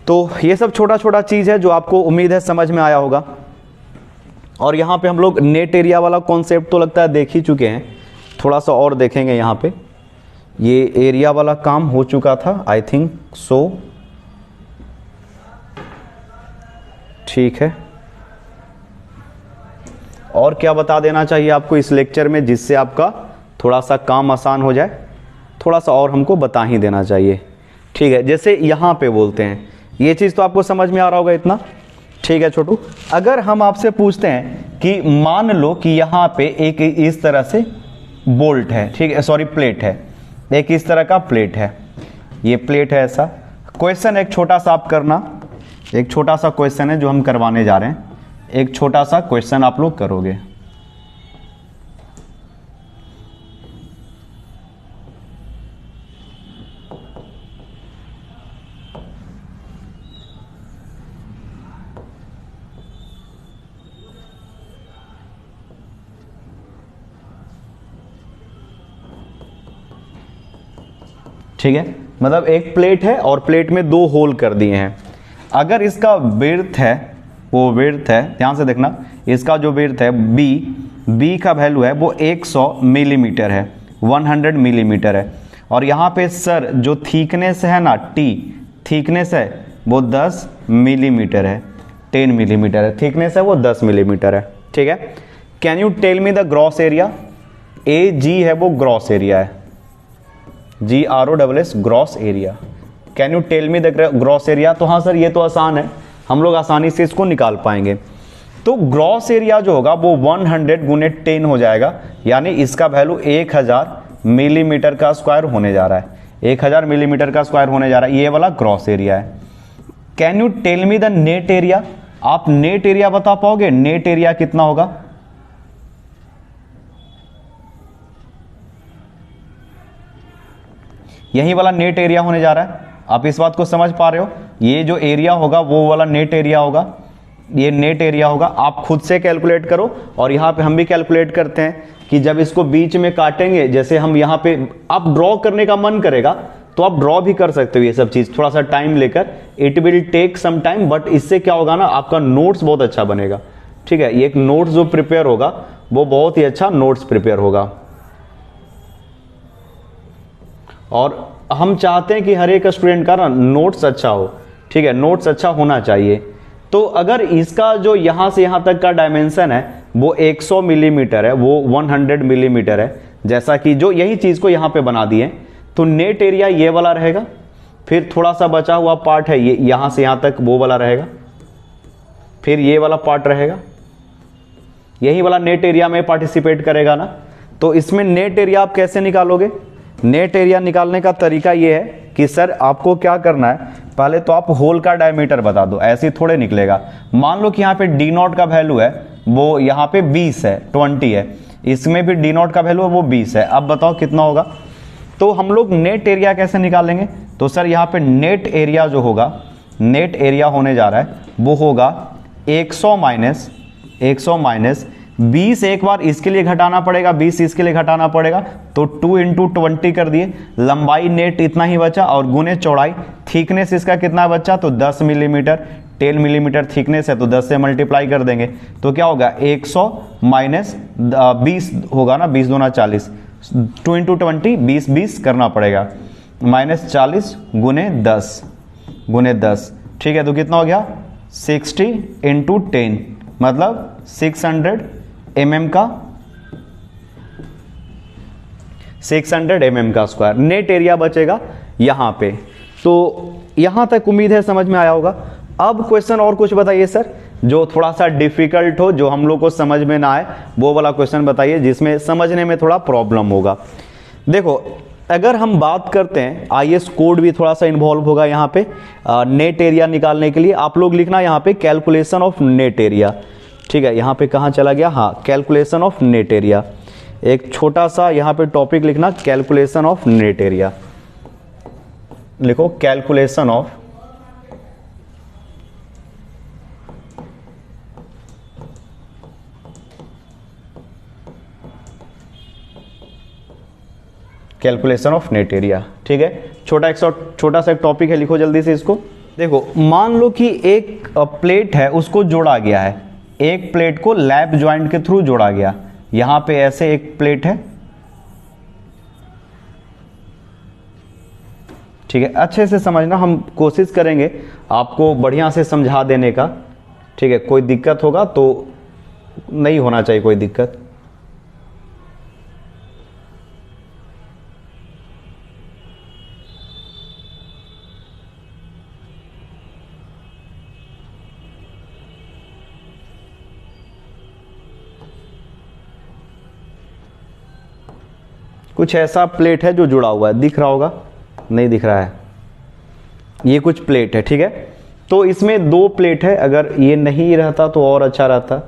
तो ये सब छोटा छोटा चीज है जो आपको उम्मीद है समझ में आया होगा। और यहाँ पे हम लोग नेट एरिया वाला कॉन्सेप्ट तो लगता है देख ही चुके हैं, थोड़ा सा और देखेंगे। यहाँ पे ये एरिया वाला काम हो चुका था, आई थिंक सो, ठीक है। और क्या बता देना चाहिए आपको इस लेक्चर में जिससे आपका थोड़ा सा काम आसान हो जाए? थोड़ा सा और हमको बता ही देना चाहिए, ठीक है। जैसे यहाँ पे बोलते हैं, ये चीज़ तो आपको समझ में आ रहा होगा इतना, ठीक है छोटू। अगर हम आपसे पूछते हैं कि मान लो कि यहाँ पे एक इस तरह से बोल्ट है, ठीक है, सॉरी प्लेट है, एक इस तरह का प्लेट है, ये प्लेट है ऐसा। क्वेश्चन एक छोटा सा आप करना, एक छोटा सा क्वेश्चन है जो हम करवाने जा रहे हैं, एक छोटा सा क्वेश्चन आप लोग करोगे। ठीक है, मतलब एक प्लेट है और प्लेट में दो होल कर दिए हैं। अगर इसका विड्थ है, वो विड्थ है, ध्यान से देखना, इसका जो विड्थ है बी का वैल्यू है वो 100 मिलीमीटर है, 100 मिलीमीटर है। और यहाँ पे सर जो थिकनेस है ना, थिकनेस है वो 10 मिलीमीटर है, 10 मिलीमीटर है, थिकनेस है वो 10 मिलीमीटर है, ठीक है। Can you tell me the gross area? AG है वो ग्रॉस एरिया है, GROSS gross area. Can you tell me the gross area? तो हाँ सर ये तो आसान है, हम लोग आसानी से इसको निकाल पाएंगे। तो ग्रॉस एरिया जो होगा वो 100 गुने 10 हो जाएगा, यानी इसका वैल्यू 1000 मिलीमीटर का स्क्वायर होने जा रहा है, 1000 मिलीमीटर का स्क्वायर होने जा रहा है, ये वाला ग्रॉस एरिया है। Can you tell me the net area? आप नेट एरिया बता पाओगे? नेट एरिया कितना होगा? यही वाला नेट एरिया होने जा रहा है, आप इस बात को समझ पा रहे हो? ये जो एरिया होगा वो वाला नेट एरिया होगा, ये नेट एरिया होगा। आप खुद से कैलकुलेट करो, और यहाँ पे हम भी कैलकुलेट करते हैं कि जब इसको बीच में काटेंगे, जैसे हम यहाँ पे, आप ड्रॉ करने का मन करेगा तो आप ड्रॉ भी कर सकते हो ये सब चीज थोड़ा सा टाइम लेकर, it will take some time, but इससे क्या होगा ना, आपका नोट्स बहुत अच्छा बनेगा, ठीक है। ये एक नोट्स जो प्रिपेयर होगा वो बहुत ही अच्छा नोट्स प्रिपेयर होगा। और हम चाहते हैं कि हर एक स्टूडेंट का ना नोट्स अच्छा हो, ठीक है, नोट्स अच्छा होना चाहिए। तो अगर इसका जो यहां से यहां तक का डायमेंशन है वो 100 मिलीमीटर है, वो 100 मिलीमीटर है, जैसा कि जो यही चीज को यहां पे बना दिए, तो नेट एरिया ये वाला रहेगा। फिर थोड़ा सा बचा हुआ पार्ट है ये, यहां से यहां तक वो वाला रहेगा, फिर ये वाला पार्ट रहेगा, यही वाला नेट एरिया में पार्टिसिपेट करेगा ना। तो इसमें नेट एरिया आप कैसे निकालोगे? नेट एरिया निकालने का तरीका यह है कि सर आपको क्या करना है, पहले तो आप होल का डायमीटर बता दो, ऐसे थोड़े निकलेगा। मान लो कि यहाँ पे D0 का वैल्यू है वो यहाँ पे 20 है, 20 है, इसमें भी डी नॉट का वैल्यू है वो 20 है। अब बताओ कितना होगा। तो हम लोग नेट एरिया कैसे निकालेंगे, तो सर यहाँ पे नेट एरिया जो होगा, नेट एरिया होने जा रहा है वो होगा 100 माइनस 20, एक बार इसके लिए घटाना पड़ेगा, 20 इसके लिए घटाना पड़ेगा, तो 2 इंटू 20 कर दिए, लंबाई नेट इतना ही बचा, और गुने चौड़ाई, थिकनेस इसका कितना बचा, तो 10 मिलीमीटर, 10 मिलीमीटर थिकनेस है तो 10 से मल्टीप्लाई कर देंगे, तो क्या होगा 100 माइनस 20 होगा ना, 20 दूना 40, 2 इंटू 20, 20 करना पड़ेगा, माइनस 40 गुने 10, ठीक है, तो कितना हो गया 60 इंटू 10, मतलब 600 mm का स्क्वायर नेट एरिया बचेगा यहां पे। तो यहां तक उम्मीद है समझ में आया होगा। अब क्वेश्चन और कुछ बताइए सर, जो थोड़ा सा डिफिकल्ट हो, जो हम लोग को समझ में ना आए, वो वाला क्वेश्चन बताइए जिसमें समझने में थोड़ा प्रॉब्लम होगा। देखो अगर हम बात करते हैं, आईएस कोड भी थोड़ा सा इन्वॉल्व होगा यहाँ पे नेट एरिया निकालने के लिए। आप लोग लिखना यहाँ पे कैलकुलेशन ऑफ नेट एरिया, ठीक है, यहाँ पे कहाँ चला गया, हाँ कैलकुलेशन ऑफ नेट एरिया, एक छोटा सा यहाँ पे टॉपिक लिखना, कैलकुलेशन ऑफ नेट एरिया, लिखो कैलकुलेशन ऑफ नेट एरिया, ठीक है, छोटा सा एक टॉपिक है, लिखो जल्दी से इसको। देखो मान लो कि एक प्लेट है, उसको जोड़ा गया है, एक प्लेट को लैप जॉइंट के थ्रू जोड़ा गया, यहां पे ऐसे एक प्लेट है, ठीक है, अच्छे से समझना, हम कोशिश करेंगे आपको बढ़िया से समझा देने का, ठीक है, कोई दिक्कत होगा तो नहीं होना चाहिए कोई दिक्कत। कुछ ऐसा प्लेट है जो जुड़ा हुआ है, दिख रहा होगा, नहीं दिख रहा है, ये कुछ प्लेट है, ठीक है, तो इसमें 2 प्लेट है, अगर ये नहीं रहता तो और अच्छा रहता,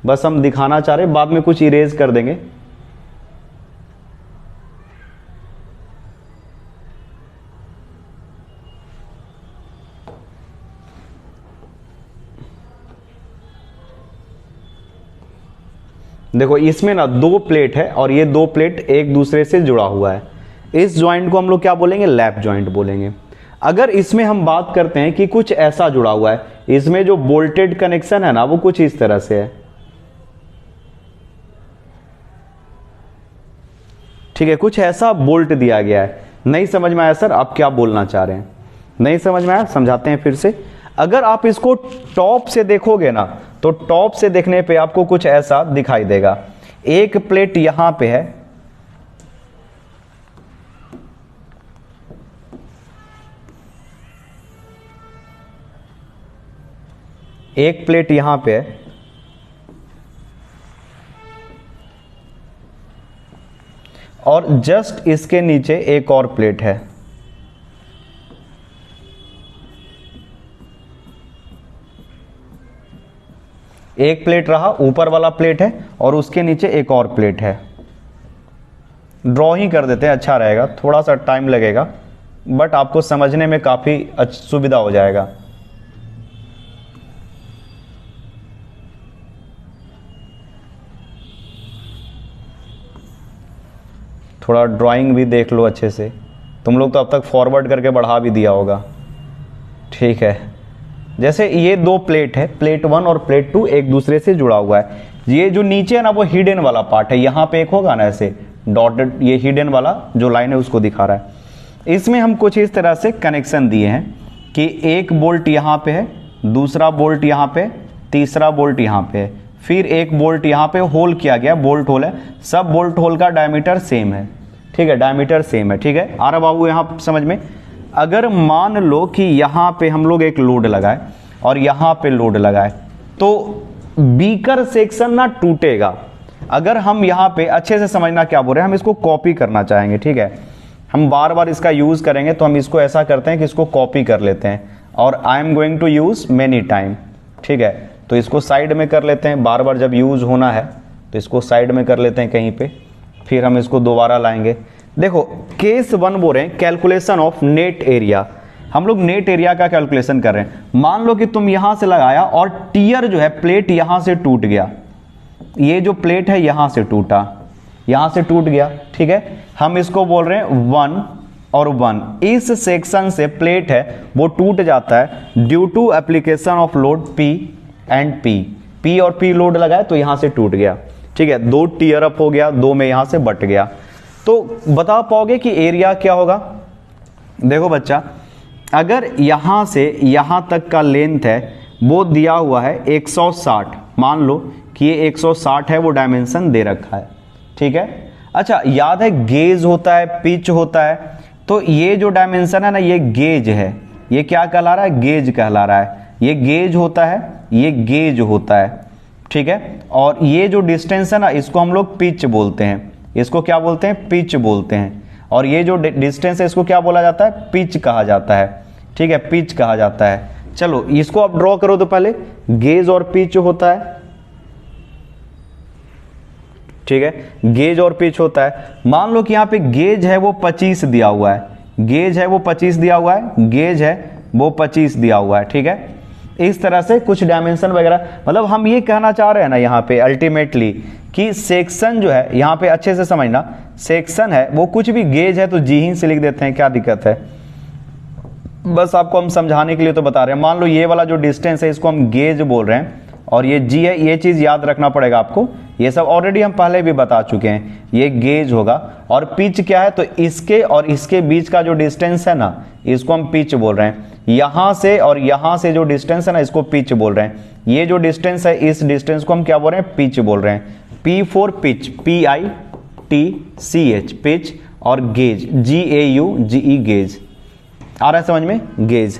बस हम दिखाना चाह रहे, बाद में कुछ इरेज कर देंगे। देखो इसमें ना 2 प्लेट है और ये 2 प्लेट एक दूसरे से जुड़ा हुआ है, इस ज्वाइंट को हम लोग क्या बोलेंगे, लैप ज्वाइंट बोलेंगे। अगर इसमें हम बात करते हैं कि कुछ ऐसा जुड़ा हुआ है, इसमें जो बोल्टेड कनेक्शन है ना वो कुछ इस तरह से है, ठीक है, कुछ ऐसा बोल्ट दिया गया है। नहीं समझ में आया सर आप क्या बोलना चाह रहे हैं, नहीं समझ में आया, समझाते हैं फिर से। अगर आप इसको टॉप से देखोगे ना, तो टॉप से देखने पे आपको कुछ ऐसा दिखाई देगा, एक प्लेट यहां पे है, एक प्लेट यहां पे है, और जस्ट इसके नीचे एक और प्लेट है, एक प्लेट रहा, ऊपर वाला प्लेट है और उसके नीचे एक और प्लेट है। ड्रॉ ही कर देते हैं, अच्छा रहेगा, थोड़ा सा टाइम लगेगा बट आपको समझने में काफी सुविधा हो जाएगा। थोड़ा ड्राइंग भी देख लो अच्छे से, तुम लोग तो अब तक फॉरवर्ड करके बढ़ा भी दिया होगा, ठीक है। जैसे ये 2 प्लेट है, प्लेट 1 और प्लेट 2 एक दूसरे से जुड़ा हुआ है, ये जो नीचे है ना वो हिडन वाला पार्ट है, यहां पे एक होगा ना ऐसे डॉटेड, ये हिडन वाला जो लाइन है उसको दिखा रहा है। इसमें हम कुछ इस तरह से कनेक्शन दिए हैं कि एक बोल्ट यहां पे है, दूसरा बोल्ट यहां पे, तीसरा बोल्ट यहां पे है, फिर एक बोल्ट यहां पे होल किया गया, बोल्ट होल है, सब बोल्ट होल का डायमीटर सेम है, ठीक है, डायमीटर सेम है, ठीक है। आ रहा बाबू यहां समझ में। अगर मान लो कि यहां पे हम लोग एक लोड लगाए और यहां पे लोड लगाए, तो बीकर सेक्शन ना टूटेगा। अगर हम यहां पे अच्छे से समझना क्या बोल रहे हैं, हम इसको कॉपी करना चाहेंगे, ठीक है, हम बार बार इसका यूज करेंगे, तो हम इसको ऐसा करते हैं कि इसको कॉपी कर लेते हैं, और I am going to use many time, ठीक है। तो इसको साइड में कर लेते हैं, बार बार जब यूज होना है तो इसको साइड में कर लेते हैं कहीं पे, फिर हम इसको दोबारा लाएंगे। देखो केस 1 बोल रहे हैं कैलकुलेशन ऑफ नेट एरिया, हम लोग नेट एरिया का कैलकुलेशन कर रहे हैं। मान लो कि तुम यहां से लगाया और टीयर जो है प्लेट यहां से टूट गया, ये जो प्लेट है यहां से टूटा, यहां से टूट गया, ठीक है। हम इसको बोल रहे हैं 1 और 1, इस सेक्शन से प्लेट है वो टूट जाता है due to application of load P and P और P लोड लगाए तो यहां से टूट गया, ठीक है। 2 टीयर अप हो गया, 2 में यहां से बट गया। तो बता पाओगे कि एरिया क्या होगा? देखो बच्चा, अगर यहां से यहां तक का लेंथ है वो दिया हुआ है 160, मान लो कि ये 160 है, वो डायमेंशन दे रखा है, ठीक है। अच्छा याद है गेज होता है, पिच होता है, तो ये जो डायमेंशन है ना ये गेज है, ये क्या कहला रहा है? गेज कहला रहा है। ये गेज होता है, ये गेज होता है, ठीक है। और ये जो डिस्टेंस है ना इसको हम लोग पिच बोलते हैं, इसको क्या बोलते हैं? पिच बोलते हैं। और ये जो डिस्टेंस है इसको क्या बोला जाता है? पिच कहा जाता है, ठीक है, पिच कहा जाता है। चलो इसको आप ड्रॉ करो तो पहले, गेज और पिच होता है, ठीक है, गेज और पिच होता है। मान लो कि यहां पे गेज है वो 25 दिया हुआ है, गेज है वो 25 दिया हुआ है, गेज है वो 25 दिया हुआ है, ठीक है। इस तरह से कुछ डायमेंशन वगैरह, मतलब हम ये कहना चाह रहे हैं ना यहाँ पे अल्टीमेटली कि सेक्शन जो है, यहाँ पे अच्छे से समझना, सेक्शन है वो कुछ भी गेज है तो जी ही से लिख देते हैं, क्या दिक्कत है? बस आपको हम समझाने के लिए तो बता रहे हैं। मान लो ये वाला जो डिस्टेंस है इसको हम गेज बोल रहे हैं और ये जी है, ये चीज याद रखना पड़ेगा आपको, ये सब ऑलरेडी हम पहले भी बता चुके हैं, ये गेज होगा। और पिच क्या है? तो इसके और इसके बीच का जो डिस्टेंस है ना इसको हम पिच बोल रहे हैं। यहां से और यहां से जो डिस्टेंस है ना इसको पिच बोल रहे हैं। ये जो डिस्टेंस है इस डिस्टेंस को हम क्या बोल रहे हैं? पिच बोल रहे हैं। P for pitch, PITCH pitch, और गेज GAUGE गेज। आ रहा है समझ में? गेज।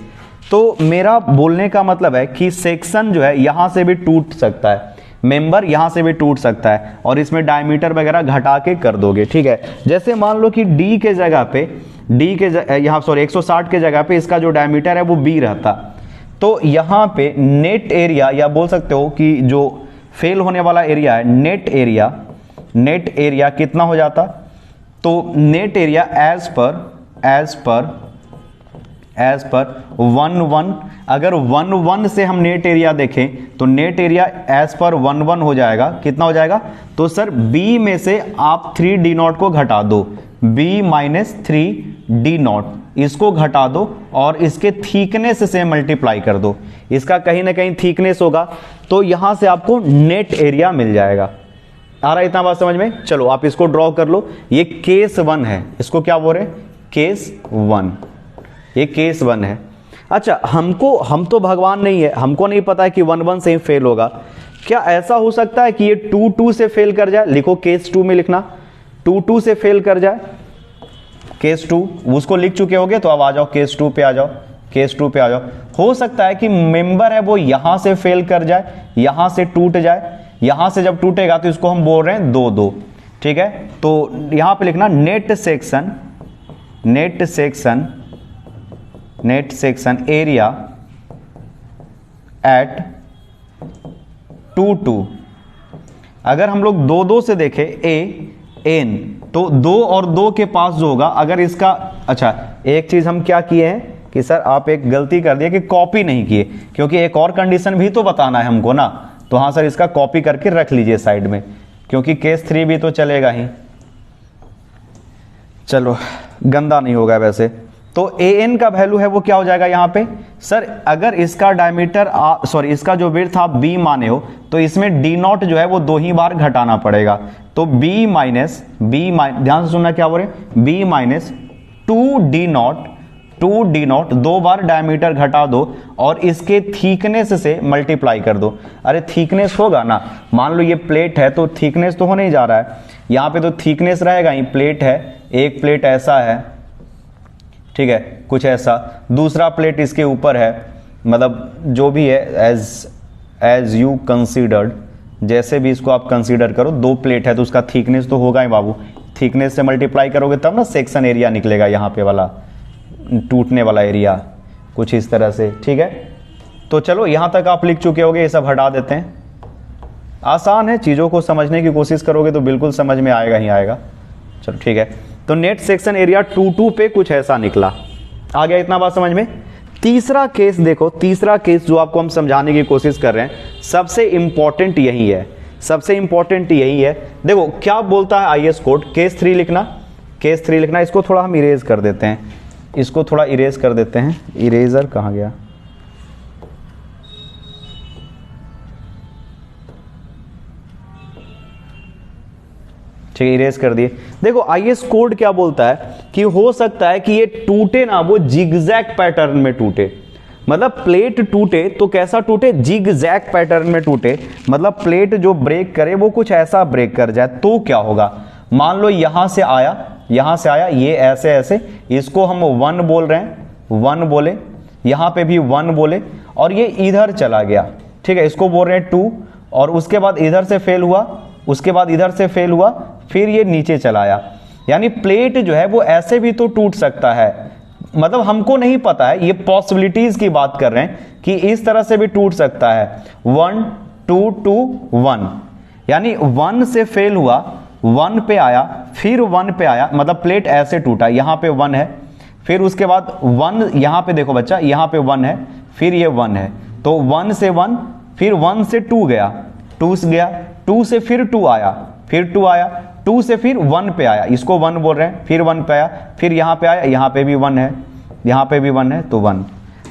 तो मेरा बोलने का मतलब है कि सेक्शन जो है यहां से भी टूट सकता है, मेंबर यहां से भी टूट सकता है, और इसमें डायमीटर वगैरह घटा के कर दोगे, ठीक है। जैसे मान लो कि D के जगह पे, D के यहाँ सॉरी 160 के जगह पे इसका जो डायमीटर है वो B रहता, तो यहां पे नेट एरिया, या बोल सकते हो कि जो फेल होने वाला एरिया है, नेट एरिया कितना हो जाता? तो नेट एरिया एज पर 1 अगर 1 से हम नेट एरिया देखें तो नेट एरिया एज पर 1 हो जाएगा। कितना हो जाएगा? तो सर B में से आप 3D0 को घटा दो, B माइनस 3D0 इसको घटा दो और इसके थिकनेस से मल्टीप्लाई कर दो, इसका कहीं ना कहीं थिकनेस होगा, तो यहां से आपको नेट एरिया मिल जाएगा। आ रहा है इतना बात समझ में? चलो आप इसको ड्रॉ कर लो। ये केस 1 है, इसको क्या बोल रहे हैं? केस 1, ये केस 1 है। अच्छा हम तो भगवान नहीं है, हमको नहीं पता है कि 1 से ही फेल होगा। क्या ऐसा हो सकता है कि ये 2 से फेल कर जाए? लिखो केस 2 में लिखना, 2 से फेल कर जाए, केस 2 उसको लिख चुके होगे, तो अब आ जाओ केस 2 पे आ जाओ, केस 2 पे आ जाओ। हो सकता है कि मेंबर है वो यहां से फेल कर जाए, यहां से टूट जाए, यहां से जब टूटेगा तो इसको हम बोल रहे हैं 2 ठीक है। तो यहां पे लिखना नेट सेक्शन एरिया एट 2 अगर हम लोग 2 से देखें AN, तो 2 और 2 के पास जो होगा, अगर इसका, अच्छा एक चीज हम क्या किए हैं कि सर आप एक गलती कर दिए कि कॉपी नहीं किए, क्योंकि एक और कंडीशन भी तो बताना है हमको ना, तो हाँ सर इसका कॉपी करके रख लीजिए साइड में, क्योंकि केस 3 भी तो चलेगा ही। चलो गंदा नहीं होगा वैसे। तो AN का वैल्यू है वो क्या हो जाएगा यहाँ पे? सर अगर इसका डायमीटर इसका जो विड्थ आप B माने हो, तो इसमें D0 जो है वो 2 ही बार घटाना पड़ेगा, तो B माइनस ध्यान से सुनना क्या बोल रहे हैं, B माइनस 2D0 2 बार डायमीटर घटा दो और इसके थिकनेस से मल्टीप्लाई कर दो। अरे थिकनेस होगा ना, मान लो ये प्लेट है तो थिकनेस तो होने ही जा रहा है, यहाँ पे तो थिकनेस रहेगा ही। प्लेट है, एक प्लेट ऐसा है, ठीक है, कुछ ऐसा, दूसरा प्लेट इसके ऊपर है, मतलब जो भी है एज यू कंसीडर्ड, जैसे भी इसको आप कंसीडर करो, 2 प्लेट है तो उसका थिकनेस तो होगा ही बाबू, थिकनेस से मल्टीप्लाई करोगे तब ना सेक्शन एरिया निकलेगा, यहाँ पे वाला टूटने वाला एरिया कुछ इस तरह से, ठीक है। तो चलो यहां तक आप लिख चुके होगे, ये सब हटा देते हैं। आसान है, चीजों को समझने की कोशिश करोगे तो बिल्कुल समझ में आएगा ही आएगा। चलो ठीक है, तो नेट सेक्शन एरिया 2 पे कुछ ऐसा निकला। आ गया इतना बात समझ में। तीसरा केस देखो, तीसरा केस जो आपको हम समझाने की कोशिश कर रहे हैं, सबसे इंपॉर्टेंट यही है, सबसे इंपॉर्टेंट यही है। देखो क्या बोलता है आईएस कोड, केस 3 लिखना, केस 3 लिखना। इसको थोड़ा हम इरेज कर देते हैं, इसको थोड़ा इरेज कर देते हैं। इरेजर कहाँ गया? ठीक है, इरेज कर दिए। देखो आईएस कोड क्या बोलता है कि हो सकता है कि ये टूटे ना, वो जिगजैग पैटर्न में टूटे। मतलब प्लेट टूटे तो कैसा टूटे? जिगजैग पैटर्न में टूटे। मतलब प्लेट जो ब्रेक करे वो कुछ ऐसा ब्रेक कर जाए। तो क्या होगा, मान लो यहां से आया, यहां से आया, ये ऐसे ऐसे, इसको हम 1 बोल रहे हैं, 1 बोले, यहां पे भी 1 बोले, और ये इधर चला गया। ठीक है, इसको बोल रहे हैं 2, और उसके बाद इधर से फेल हुआ, उसके बाद इधर से फेल हुआ, फिर ये नीचे चला आया। यानी प्लेट जो है वो ऐसे भी तो टूट सकता है। मतलब हमको नहीं पता है, ये पॉसिबिलिटीज की बात कर रहे हैं कि इस तरह से भी टूट सकता है। 1 2 2 1, यानी 1 से फेल हुआ, 1 पे आया, फिर 1 पे आया, मतलब प्लेट ऐसे टूटा। यहां पे 1 है, फिर उसके बाद 1, यहां पे देखो बच्चा, यहां पे 1 है, फिर ये 1 है, तो 1 से 1, फिर 1 से 2 गया, 2 से गया, 2 से फिर 2 आया, फिर 2 आया, 2 से फिर 1 पे आया, इसको 1 बोल रहे हैं, फिर 1 पे आया, फिर यहां पे आया, यहां पे भी 1 है, यहां पे भी 1 है, तो 1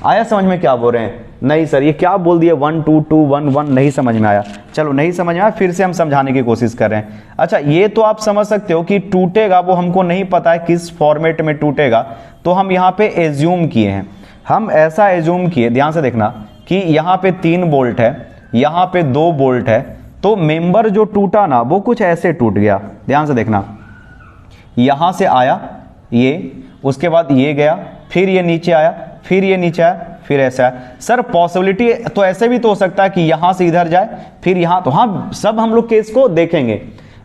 आया। समझ में क्या बोल रहे हैं? नहीं सर ये क्या बोल दिया, 1 2 2 1 1, नहीं समझ में आया। चलो नहीं समझ में आया, फिर से हम समझाने की कोशिश कर रहे हैं। अच्छा ये तो आप समझ सकते हो कि टूटेगा, वो हमको नहीं पता है किस फॉर्मेट में टूटेगा, तो हम यहाँ पे एज्यूम किए हैं। हम ऐसा एज्यूम किए, ध्यान से देखना, कि यहाँ पे 3 बोल्ट है, यहाँ पे 2 बोल्ट है, तो मेंबर जो टूटा ना वो कुछ ऐसे टूट गया। ध्यान से देखना, यहां से आया ये, उसके बाद ये गया, फिर ये नीचे आया, फिर ये नीचे आया, फिर ऐसा आया। सर पॉसिबिलिटी तो ऐसे भी तो हो सकता है कि यहां से इधर जाए, फिर यहां, तो हाँ सब हम लोग केस को देखेंगे।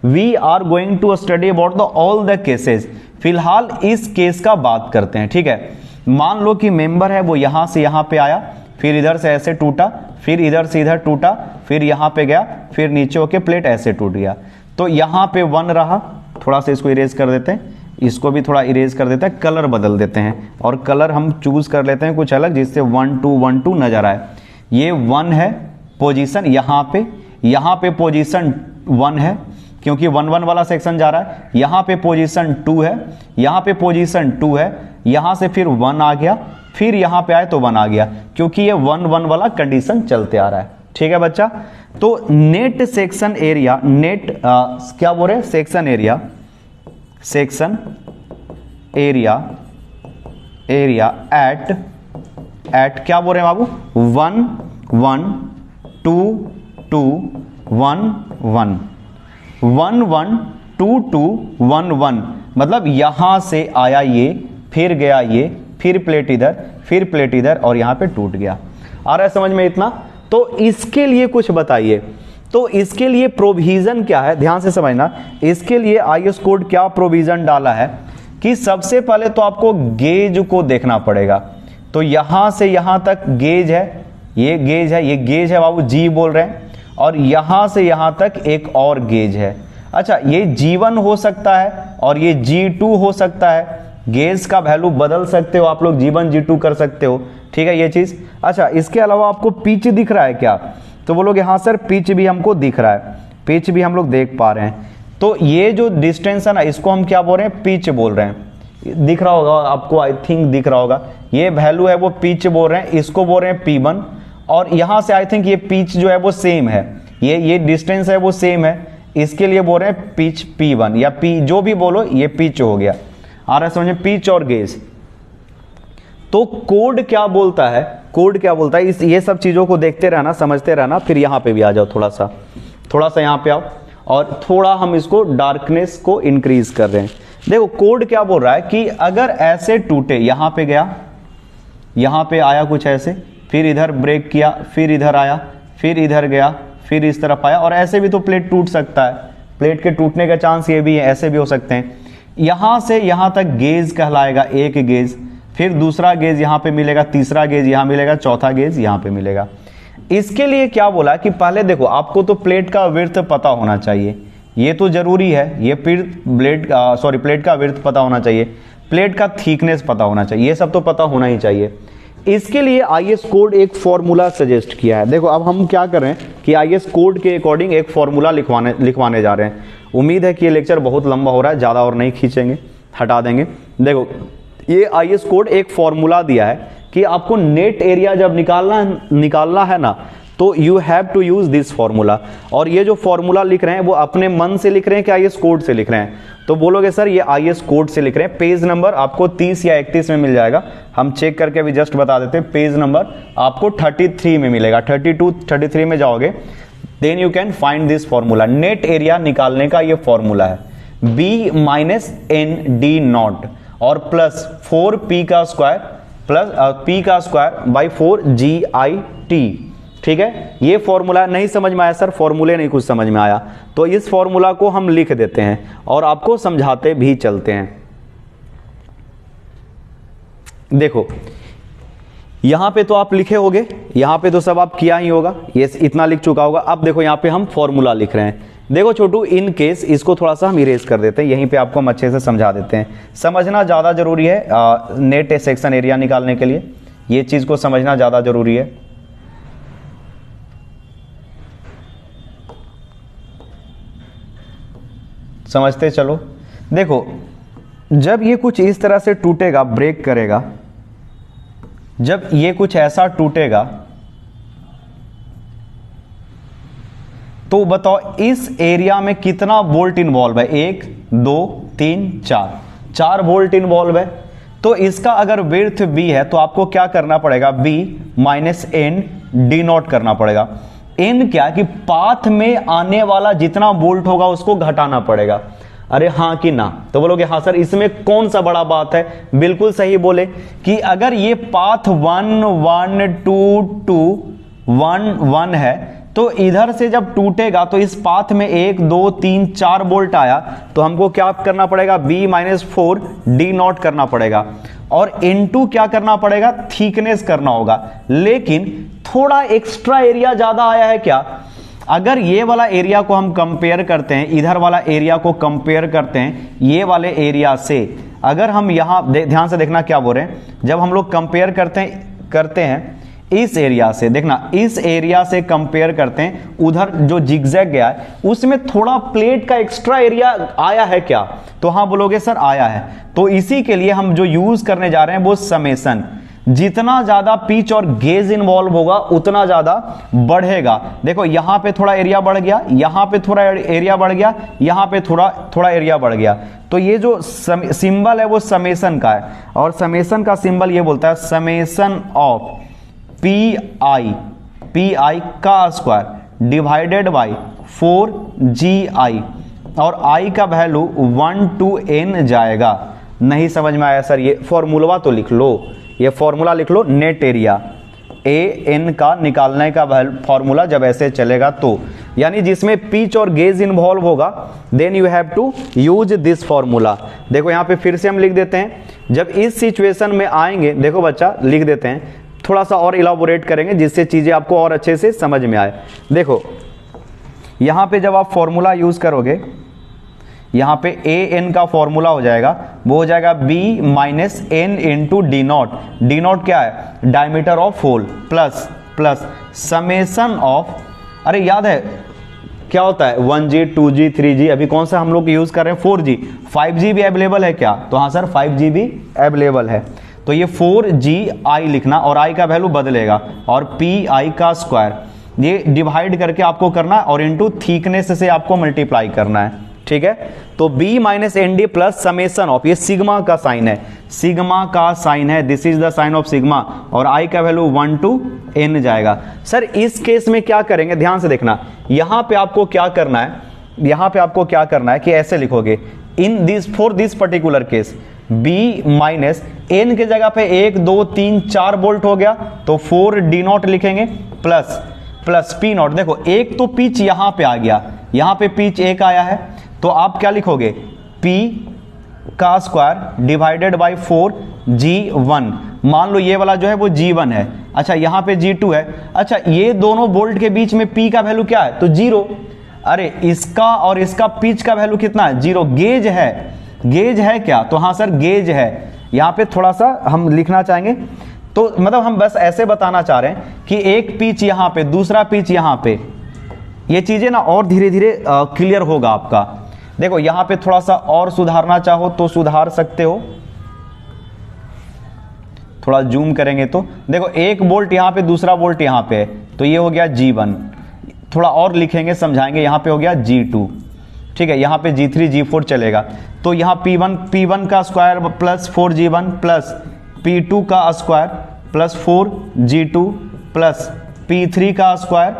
We are going to study about the all the cases. फिलहाल इस केस का बात करते हैं, ठीक है। मान लो कि मेंबर है वो यहां से यहां पे आया, फिर इधर से ऐसे टूटा, फिर इधर से इधर टूटा, फिर यहां पे गया, फिर नीचे होके प्लेट ऐसे टूट गया। तो यहां पे 1 रहा, थोड़ा सा इसको इरेज कर देते हैं, इसको भी थोड़ा इरेज कर देते हैं, कलर बदल देते हैं, और कलर हम चूज कर लेते हैं कुछ अलग, जिससे 1 2 1 2 नजर आए। ये 1 है पोजीशन, यहां पे पोजीशन 1 है, क्योंकि 1 1 वाला सेक्शन जा रहा है। यहां पे पोजीशन 2 है, यहां पे पोजीशन 2 है, यहां से फिर 1 आ गया, फिर यहां पे आए तो 1 आ गया, क्योंकि ये 1 1 वाला कंडीशन चलते आ रहा है। ठीक है बच्चा, तो नेट सेक्शन एरिया, नेट क्या बोल रहे हैं, section area, section area, area at क्या बोल रहे हैं बाबू, 1 1 2 2 1 1 1 1 2 2 1 1, मतलब यहां से आया ये, फिर गया ये, फिर प्लेट इधर, फिर प्लेट इधर, और यहां पे टूट गया। आ रहा है समझ में इतना? तो इसके लिए कुछ बताइए, तो इसके लिए प्रोविजन क्या है, ध्यान से समझना। इसके लिए आईएस कोड क्या प्रोविजन डाला है कि सबसे पहले तो आपको गेज को देखना पड़ेगा। तो यहां से यहां तक गेज है, ये गेज है, ये गेज है बाबू, जी बोल रहे हैं, और यहां से यहां तक एक और गेज है। अच्छा ये G1 हो सकता है और ये G2 हो सकता है, गेज का वैल्यू बदल सकते हो आप लोग, G1 G2 कर सकते हो, ठीक है ये चीज। अच्छा इसके अलावा आपको पिच दिख रहा है क्या, तो बोलोगे हाँ सर पिच भी हमको दिख रहा है, पिच भी हम लोग देख पा रहे हैं। तो ये जो डिस्टेंस है ना, इसको हम क्या बोल रहे हैं, पिच बोल रहे हैं। दिख रहा होगा आपको, आई थिंक दिख रहा होगा, ये वैल्यू है वो पिच बोल रहे हैं, इसको बोल रहे हैं P1, और यहां से आई थिंक ये पिच जो है वो सेम है, ये डिस्टेंस है वो सेम है, इसके लिए बोल रहे हैं पिच P1 या P, जो भी बोलो ये पिच हो गया। आ रहा है समझ में, पिच और गेज। तो कोड क्या बोलता है, कोड क्या बोलता है, इस ये सब चीजों को देखते रहना, समझते रहना। फिर यहां पे भी आ जाओ, थोड़ा सा यहां पे आओ, और थोड़ा हम इसको डार्कनेस को इंक्रीज कर रहे हैं। देखो कोड क्या बोल रहा है कि अगर ऐसे टूटे, यहां पे गया, यहां पे आया कुछ ऐसे, फिर इधर ब्रेक किया, फिर इधर आया, फिर इधर गया, फिर इस तरफ आया, और ऐसे भी तो प्लेट टूट सकता है, प्लेट के टूटने का चांस ये भी है, ऐसे भी हो सकते हैं। यहां से यहां तक गेज कहलाएगा, एक गेज, फिर दूसरा गेज यहाँ पे मिलेगा, तीसरा गेज यहाँ मिलेगा, चौथा गेज यहाँ पे मिलेगा। इसके लिए क्या बोला कि पहले देखो आपको तो प्लेट का विड्थ पता होना चाहिए, ये तो जरूरी है, ये प्लेट का विड्थ पता होना चाहिए, प्लेट का थिकनेस पता होना चाहिए, ये सब तो पता होना ही चाहिए। इसके लिए आईएस कोड एक फॉर्मूला सजेस्ट किया है। देखो अब हम क्या कर रहे हैं कि आईएस कोड के अकॉर्डिंग एक फॉर्मूला लिखवाने जा रहे हैं। उम्मीद है कि ये लेक्चर बहुत लंबा हो रहा है, ज़्यादा और नहीं खींचेंगे, हटा देंगे। देखो ये आईएस कोड एक फॉर्मूला दिया है कि आपको नेट एरिया जब निकालना है ना, तो you have to use this formula. और ये जो फॉर्मूला लिख रहे हैं वो अपने मन से लिख रहे हैं कि आईएस कोड से लिख रहे हैं? तो बोलोगे सर ये आईएस कोड से लिख रहे हैं। पेज नंबर आपको 30 या 31 में मिल जाएगा, हम चेक करके अभी जस्ट बता देते हैं। पेज नंबर आपको 33 में मिलेगा, 32 33 में जाओगे, then you can find this formula. Net area निकालने का ये फॉर्मूला है, B minus N D nought और प्लस 4p का स्क्वायर प्लस p का स्क्वायर बाई 4GIT। ठीक है, ये फॉर्मूला नहीं समझ में आया सर, फॉर्मूले नहीं कुछ समझ में आया, तो इस फॉर्मूला को हम लिख देते हैं और आपको समझाते भी चलते हैं। देखो यहां पे तो आप लिखे होगे, यहां पे तो सब आप किया ही होगा, ये इतना लिख चुका होगा। अब देखो यहां पे हम फॉर्मूला लिख रहे हैं। देखो छोटू, इन केस इसको थोड़ा सा हम इरेज कर देते हैं, यहीं पे आपको हम अच्छे से समझा देते हैं। समझना ज़्यादा जरूरी है नेट सेक्शन एरिया निकालने के लिए, ये चीज़ को समझना ज़्यादा जरूरी है। समझते चलो। देखो जब ये कुछ इस तरह से टूटेगा, ब्रेक करेगा, जब ये कुछ ऐसा टूटेगा तो बताओ इस एरिया में कितना वोल्ट इन्वॉल्व है? 1 2 3 4 वोल्ट इन्वॉल्व है। तो इसका अगर विड्थ b है तो आपको क्या करना पड़ेगा? b minus N D nought करना पड़ेगा। n क्या कि पाथ में आने वाला जितना वोल्ट होगा उसको घटाना पड़ेगा। अरे हाँ कि ना? तो बोलोगे हाँ सर, इसमें कौन सा बड़ा बात है? बिल्कुल सही बोले कि अगर ये पाथ 1 1 2 2 1 1 है तो इधर से जब टूटेगा तो इस पाथ में 1 2 3 4 वोल्ट आया तो हमको क्या करना पड़ेगा? b माइनस 4 डी नॉट करना पड़ेगा और इनटू क्या करना पड़ेगा? थिकनेस करना होगा। लेकिन थोड़ा एक्स्ट्रा एरिया ज्यादा आया है क्या? अगर ये वाला एरिया को हम कंपेयर करते हैं, इधर वाला एरिया को कंपेयर करते हैं ये वाले एरिया से, अगर हम यहां ध्यान से देखना क्या बोल रहे हैं, जब हम लोग कंपेयर करते हैं इस एरिया से, देखना इस एरिया से कंपेयर करते हैं, उधर जो जिगजैग गया है उसमें थोड़ा प्लेट का एक्स्ट्रा एरिया आया है क्या? तो हाँ बोलोगे सर आया है। तो इसी के लिए हम जो यूज करने जा रहे हैं वो समेसन। जितना ज्यादा पिच और गेज इन्वॉल्व होगा उतना ज्यादा बढ़ेगा। देखो यहां पे थोड़ा एरिया बढ़ गया, यहां पे थोड़ा एरिया बढ़ गया, यहां पे थोड़ा एरिया बढ़ गया। तो ये जो सिंबल है वो समेसन का है और समेसन का सिंबल ये बोलता है समेसन ऑफ पी का स्क्वायर डिवाइडेड बाई 4GI और I का वैल्यू 1 to n जाएगा। नहीं समझ में आया सर? ये फॉर्मूला तो लिख लो, ये फॉर्मूला लिख लो, नेट एरिया AN का निकालने का फॉर्मूला जब ऐसे चलेगा तो, यानी जिसमें पिच और गेज इन्वॉल्व होगा, then you have to use this formula. देखो यहां पे फिर से हम लिख देते हैं, जब इस सिचुएशन में आएंगे, देखो बच्चा लिख देते हैं, थोड़ा सा और इलाबोरेट करेंगे जिससे चीजें आपको और अच्छे से समझ में आए। देखो यहां पे जब आप फॉर्मूला यूज करोगे, यहां पे AN का फॉर्मूला हो जाएगा, वो हो जाएगा B minus N into D nought. D nought क्या है? Diameter of hole plus summation of, अरे याद है क्या होता है? 1G 2G 3G, अभी कौन सा हम लोग यूज कर रहे हैं? 4G। 5G भी अवेलेबल है क्या? तो हाँ सर 5G भी अवेलेबल है। तो ये 4GI लिखना और I का वैल्यू बदलेगा और PI का स्क्वायर, ये डिवाइड करके आपको करना है और इनटू थिकनेस से आपको मल्टीप्लाई करना है। ठीक है, तो B minus N D plus summation of, ये सिग्मा का साइन है, सिग्मा का साइन है, this is the sign of sigma और I का वैल्यू 1 to n जाएगा। सर इस केस में क्या करेंगे? ध्यान से देखना, यहां पे आपको क्या करना है, यहां पे आपको क्या करना है कि ऐसे लिखोगे, in this for this particular case B minus N के जगह पे 1 2 3 4 वोल्ट हो गया तो 4 डी नॉट लिखेंगे प्लस P नॉट। देखो एक तो पिच यहां पे आ गया, यहां पे पिच 1 आया है तो आप क्या लिखोगे? P का स्क्वायर डिवाइडेड बाई 4g1। मान लो ये वाला जो है वो g1 है, अच्छा यहाँ पे g2 है। अच्छा ये दोनों बोल्ट के बीच में p का वैल्यू क्या है, तो 0। अरे इसका और इसका पिच का वैल्यू कितना है, 0। गेज है, गेज है क्या, तो हाँ सर गेज है। यहाँ पे थोड़ा सा हम लिखना चाहेंगे, तो मतलब हम बस ऐसे बताना चाह रहे हैं कि एक पिच यहाँ पे, दूसरा पिच यहाँ पे, ये चीजें ना और धीरे धीरे क्लियर होगा आपका। देखो यहाँ पे थोड़ा सा और सुधारना चाहो तो सुधार सकते हो, थोड़ा जूम करेंगे तो देखो एक बोल्ट यहाँ पे, दूसरा बोल्ट यहाँ पे है, तो ये हो गया G1। थोड़ा और लिखेंगे समझाएंगे, यहाँ पे हो गया G2, ठीक है। यहाँ पे G3 G4 चलेगा, तो यहाँ P1 का square plus 4G1 plus P2 का square plus 4G2 plus P3 का स्क्वायर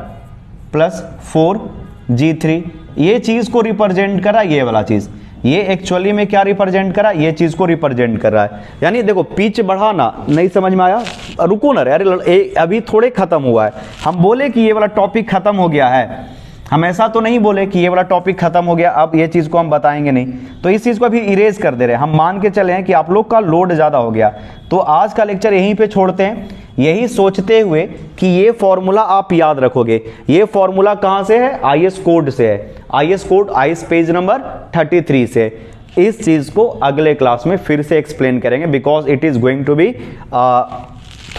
प्लस 4G3। ये चीज को रिप्रेजेंट करा, ये वाला चीज, ये एक्चुअली में क्या रिप्रेजेंट करा, ये चीज को रिप्रेजेंट कर रहा है। यानी देखो पिच बढ़ाना, नहीं समझ में आया, रुको ना यार, अभी थोड़े खत्म हुआ है। हम बोले कि ये वाला टॉपिक खत्म हो गया है, हम ऐसा तो नहीं बोले कि ये वाला टॉपिक खत्म हो गया, अब ये चीज को हम बताएंगे नहीं, तो इस चीज को अभी इरेज कर दे रहे हैं। हम मान के चले हैं कि आप लोग का लोड ज्यादा हो गया, तो आज का लेक्चर यहीं पे छोड़ते हैं, यही सोचते हुए कि ये फॉर्मूला आप याद रखोगे। ये फॉर्मूला कहां से है, आईएस कोड से है, IS code IS page number 33 से। इस चीज को अगले क्लास में फिर से एक्सप्लेन करेंगे, because it is going to be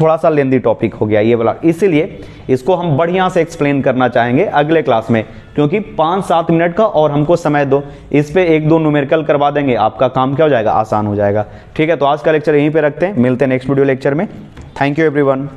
थोड़ा सा लेंदी टॉपिक हो गया ये वाला, इसीलिए इसको हम बढ़िया से एक्सप्लेन करना चाहेंगे अगले क्लास में, क्योंकि 5-7 मिनट का और हमको समय दो, इस पे 1-2 न्यूमेरिकल करवा देंगे, आपका काम क्या हो जाएगा, आसान हो जाएगा। ठीक है, तो आज का लेक्चर यहीं पे रखते हैं, मिलते हैं नेक्स्ट वीडियो लेक्चर में। Thank you everyone.